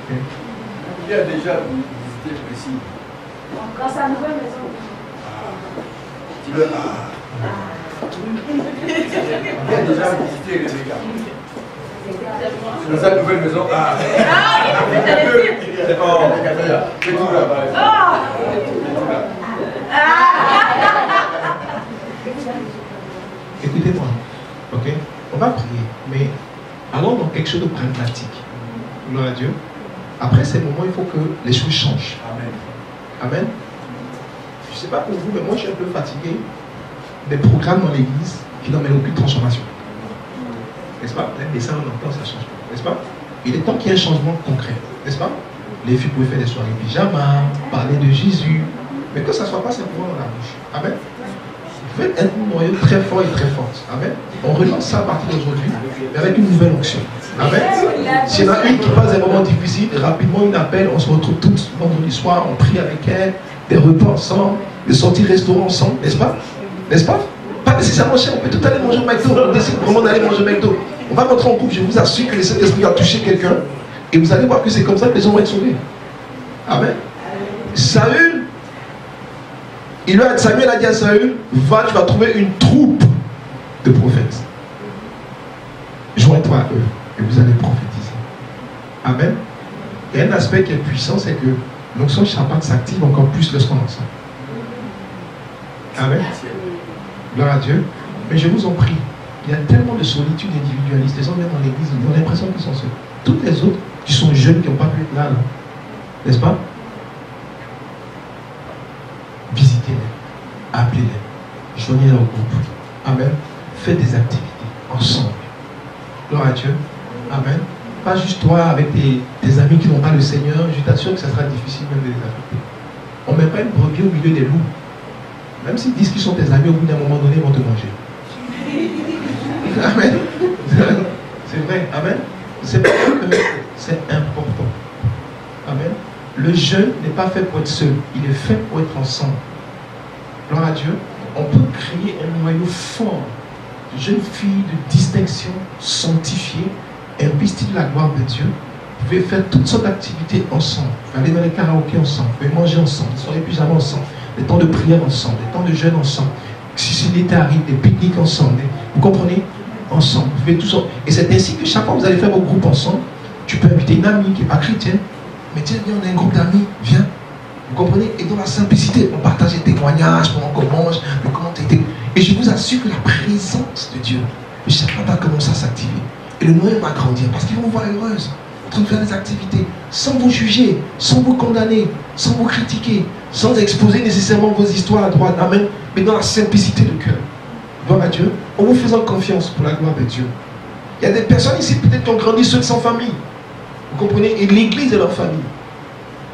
[SPEAKER 1] Okay.
[SPEAKER 5] Il y a déjà visité précis.
[SPEAKER 4] Dans sa nouvelle maison.
[SPEAKER 5] Tu veux? Il y a déjà visité Rebecca. Dans sa nouvelle maison. C'est tout là-bas.
[SPEAKER 1] Écoutez-moi, ok? On va prier, mais allons dans quelque chose de pragmatique. Gloire à Dieu. Après ces moments, il faut que les choses changent.
[SPEAKER 5] Amen.
[SPEAKER 1] Amen. Je ne sais pas pour vous, mais moi je suis un peu fatigué des programmes dans l'église qui n'emmènent aucune transformation. N'est-ce pas? Les ça on entend, ça change pas. N'est-ce pas? Il est temps qu'il y ait un changement concret. N'est-ce pas? Les filles pouvaient faire des soirées pyjama, parler de Jésus, mais que ça ne soit pas simplement dans la bouche. Amen. Vous faites un noyau très fort et très forte. Amen. On relance ça à partir d'aujourd'hui, mais avec une nouvelle onction. Amen. S'il y en a une qui passe des moments difficiles, rapidement une appel, on se retrouve tous vendredi soir, on prie avec elle, des repas ensemble, des sorties restaurants ensemble, n'est-ce pas? N'est-ce pas? Pas nécessairement cher, on peut tout aller manger au McDo, on décide vraiment d'aller manger au McDo. On va rentrer en couple, je vous assure que le Saint-Esprit a touché quelqu'un, et vous allez voir que c'est comme ça que les gens vont être sauvés. Amen. Saül, Samuel a dit à Saül, va, tu vas trouver une troupe de prophètes. Joins-toi à eux, et vous allez prophétiser. Amen. Et un aspect qui est puissant, c'est que l'onction Shabbat s'active encore plus lorsqu'on est ensemble. Amen. Gloire à Dieu. Mais je vous en prie, il y a tellement de solitude individualiste. Les gens viennent dans l'église, ils ont l'impression qu'ils sont seuls. Toutes les autres qui sont jeunes, qui n'ont pas pu être là, n'est-ce pas? Visitez-les, appelez-les, joignez-les au groupe. Amen. Faites des activités ensemble. Gloire à Dieu. Amen. Pas juste toi avec tes amis qui n'ont pas le Seigneur. Je t'assure que ça sera difficile même de les affecter. On ne met pas une brebis au milieu des loups. Même s'ils disent qu'ils sont tes amis, au bout d'un moment donné, ils vont te manger. Amen. C'est vrai. Amen. C'est pour ça que c'est important. Amen. Le jeûne n'est pas fait pour être seul. Il est fait pour être ensemble. Gloire à Dieu. On peut créer un noyau fort de jeunes filles de distinction, sanctifiées, investies de la gloire de Dieu. Vous pouvez faire toutes sortes d'activités ensemble. Vous pouvez aller dans les karaokés ensemble. Vous pouvez manger ensemble. Des soirées pyjama ensemble. Des temps de prière ensemble. Des temps de jeûne ensemble. Si l'été arrive, des pique-niques ensemble. Vous comprenez? Ensemble. Vous pouvez tout ça. Et c'est ainsi que chaque fois que vous allez faire vos groupes ensemble, tu peux inviter une amie qui n'est pas chrétienne. Mais tiens, viens, on a un groupe d'amis. Viens. Vous comprenez? Et dans la simplicité, on partage des témoignages pendant qu'on mange, de comment tu étais. Et je vous assure que la présence de Dieu, chacun va commencer à s'activer. Et le noyau va grandir parce qu'ils vont vous voir heureuse, en train de faire des activités, sans vous juger, sans vous condamner, sans vous critiquer, sans exposer nécessairement vos histoires à droite, amen, mais dans la simplicité de cœur. Gloire à Dieu, en vous faisant confiance pour la gloire de Dieu. Il y a des personnes ici peut-être qui ont grandi seules sans famille. Vous comprenez? Et l'église est leur famille.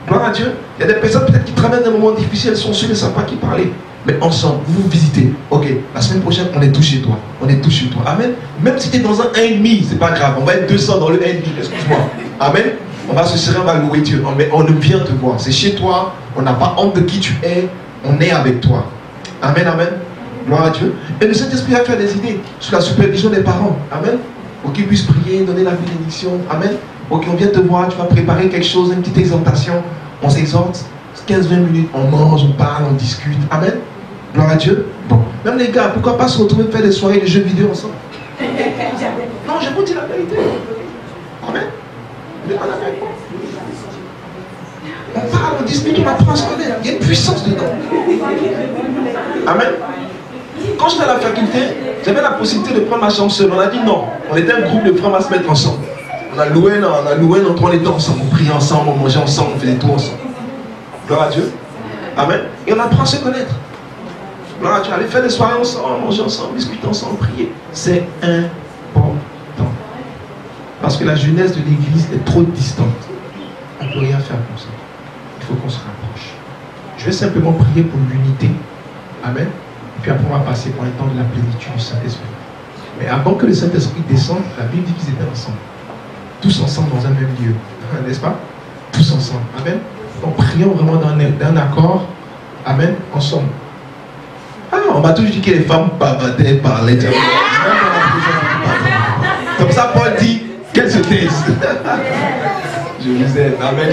[SPEAKER 1] Gloire à Dieu. Il y a des personnes peut-être qui traversent des moments difficiles, elles sont seules, elles ne savent pas qui parler. Mais ensemble, vous vous visitez. Ok, la semaine prochaine, on est tous chez toi. On est tous chez toi. Amen. Même si tu es dans un 1,5, c'est pas grave. On va être 200 dans le 1,5, excuse-moi. Amen. On va se serrer, on va louer Dieu. Mais on vient te voir. C'est chez toi. On n'a pas honte de qui tu es. On est avec toi. Amen, amen. Gloire à Dieu. Et le Saint-Esprit va faire des idées sous la supervision des parents. Amen. Pour qu'ils puissent prier, donner la bénédiction. Amen. Ok, on vient te voir, tu vas préparer quelque chose, une petite exhortation. On s'exhorte, 15-20 minutes, on mange, on parle, on discute. Amen. Gloire à Dieu. Bon, même les gars, pourquoi pas se retrouver faire des soirées de jeux vidéo ensemble? Non, je vous dis la vérité. Amen. On parle, on discute, on apprend à se connaître. Il y a une puissance dedans. Amen. Quand j'étais à la faculté, j'avais la possibilité de prendre ma chambre seule. On a dit non. On était un groupe de frères à se mettre ensemble. On a loué notre on était ensemble, on priait ensemble, on mangeait ensemble, on faisait tout ensemble. Gloire à Dieu. Amen. Et on apprend à se connaître. Gloire à Dieu. Aller faire des soirées ensemble, manger ensemble, discuter ensemble, prier. C'est important. Parce que la jeunesse de l'église est trop distante. On ne peut rien faire comme ça. Il faut qu'on se rapproche. Je vais simplement prier pour l'unité. Amen. Et puis après, on va passer pour un temps de la plénitude du Saint-Esprit. Mais avant que le Saint-Esprit descende, la Bible dit qu'ils étaient ensemble. Tous ensemble dans un même lieu. N'est-ce pas? Tous ensemble. Amen. Donc prions vraiment d'un accord. Amen. Ensemble. Ah, on m'a toujours dit que les femmes bavardaient, parlaient. Comme ça, Paul dit qu'elles se taisent. Je vous aime. Amen.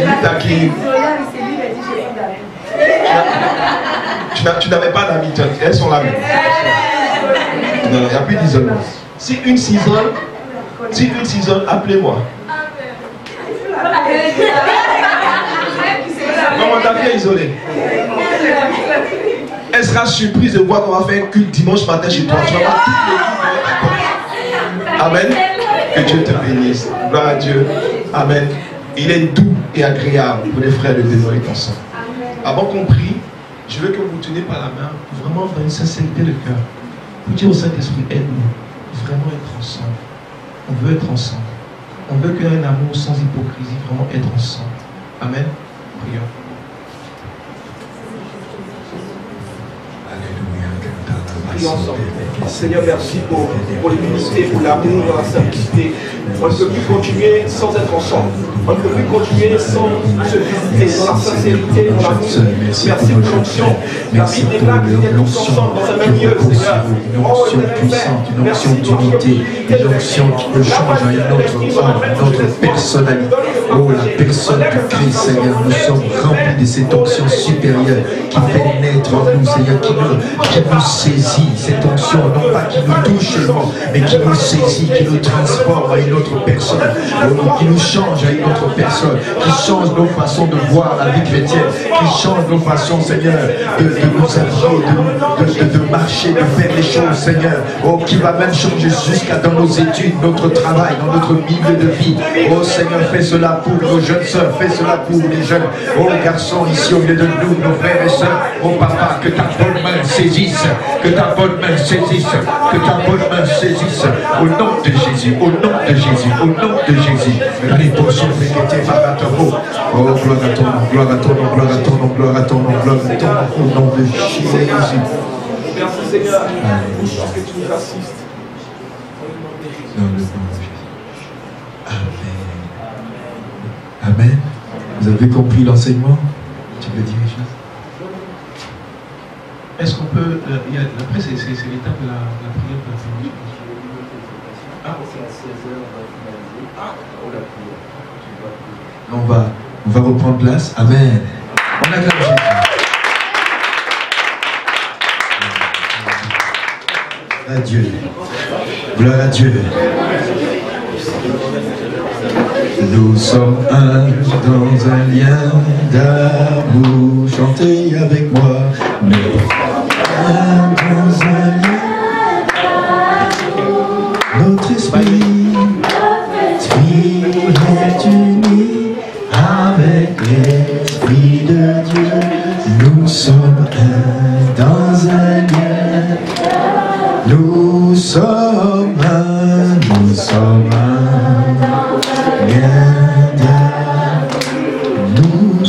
[SPEAKER 1] Tu n'avais pas d'amis. Elles sont là. Non, il n'y a plus d'isolement. Si une s'isole, appelez-moi. Comment ta fille est isolée? Elle sera surprise de voir qu'on va faire un culte dimanche matin chez toi. Tu vas voir toute l'équipe. Amen. Que Dieu te bénisse. Gloire à Dieu. Amen. Il est doux et agréable pour les frères de demeurer ensemble. Avant qu'on prie, je veux que vous teniez par la main, vraiment dans une sincérité de cœur, pour dire au Saint-Esprit, aide-nous, vraiment être ensemble. On veut être ensemble. On veut qu'il y ait un amour sans hypocrisie, vraiment être ensemble. Amen. Prions.
[SPEAKER 5] Prions ensemble. Seigneur, merci pour l'humilité, pour l'amour, pour la simplicité. On ne peut plus continuer sans être ensemble. On ne peut plus continuer sans se visiter, dans la sincérité, dans l'amour. Merci pour l'onction. La Bible déclare que nous sommes tous ensemble dans un même lieu, Seigneur.
[SPEAKER 6] Une onction puissante, une onction d'unité, une onction qui peut changer à notre personnalité. Oh, la personne de Christ, Seigneur, nous sommes remplis de cette onction supérieure qui pénètre en nous, Seigneur, qui nous saisit, cette onction, non pas qui nous touche seulement, mais qui nous saisit, qui nous transforme à une autre personne, qui nous change à une autre personne, qui change nos façons de voir la vie chrétienne, qui change nos façons, Seigneur, de nous habiller, de marcher, de faire les choses, Seigneur, oh, qui va même changer jusqu'à dans nos études, notre travail, dans notre milieu de vie. Oh Seigneur, fais cela pour nos jeunes sœurs, fais cela pour les jeunes, oh garçons ici au milieu de nous, nos frères et sœurs, oh papa, que ta bonne main saisisse, que ta bonne main saisisse, que ta bonne main saisisse, au nom de Jésus, au nom de Jésus, au nom de Jésus. Oh, gloire à ton nom, gloire à ton nom, gloire à ton nom, gloire à ton nom, gloire à ton nom, au nom de Jésus.
[SPEAKER 5] Merci Seigneur, parce que tu nous assistes.
[SPEAKER 6] Amen. Amen. Vous avez compris l'enseignement? Tu peux dire quelque chose?
[SPEAKER 1] Est-ce qu'on peut... après, c'est l'étape de la prière de la fin. Ah, c'est à 16h, on va finaliser.
[SPEAKER 6] On va reprendre place. Amen. On acclame Jésus. À Dieu. Gloire à Dieu. Nous sommes un dans un lien d'amour. Chantez avec moi. Nous un dans un lien d'amour. Notre esprit est uni avec l'Esprit de Dieu. Nous sommes un dans un lien. Nous sommes un, nous sommes un lien d'amour. Nous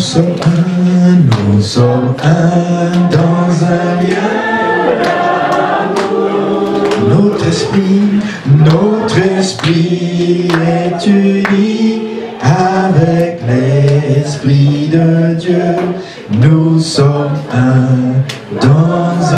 [SPEAKER 6] sommes un dans un lien d'amour. Notre esprit est uni avec l'Esprit de Dieu. Nous sommes un dans un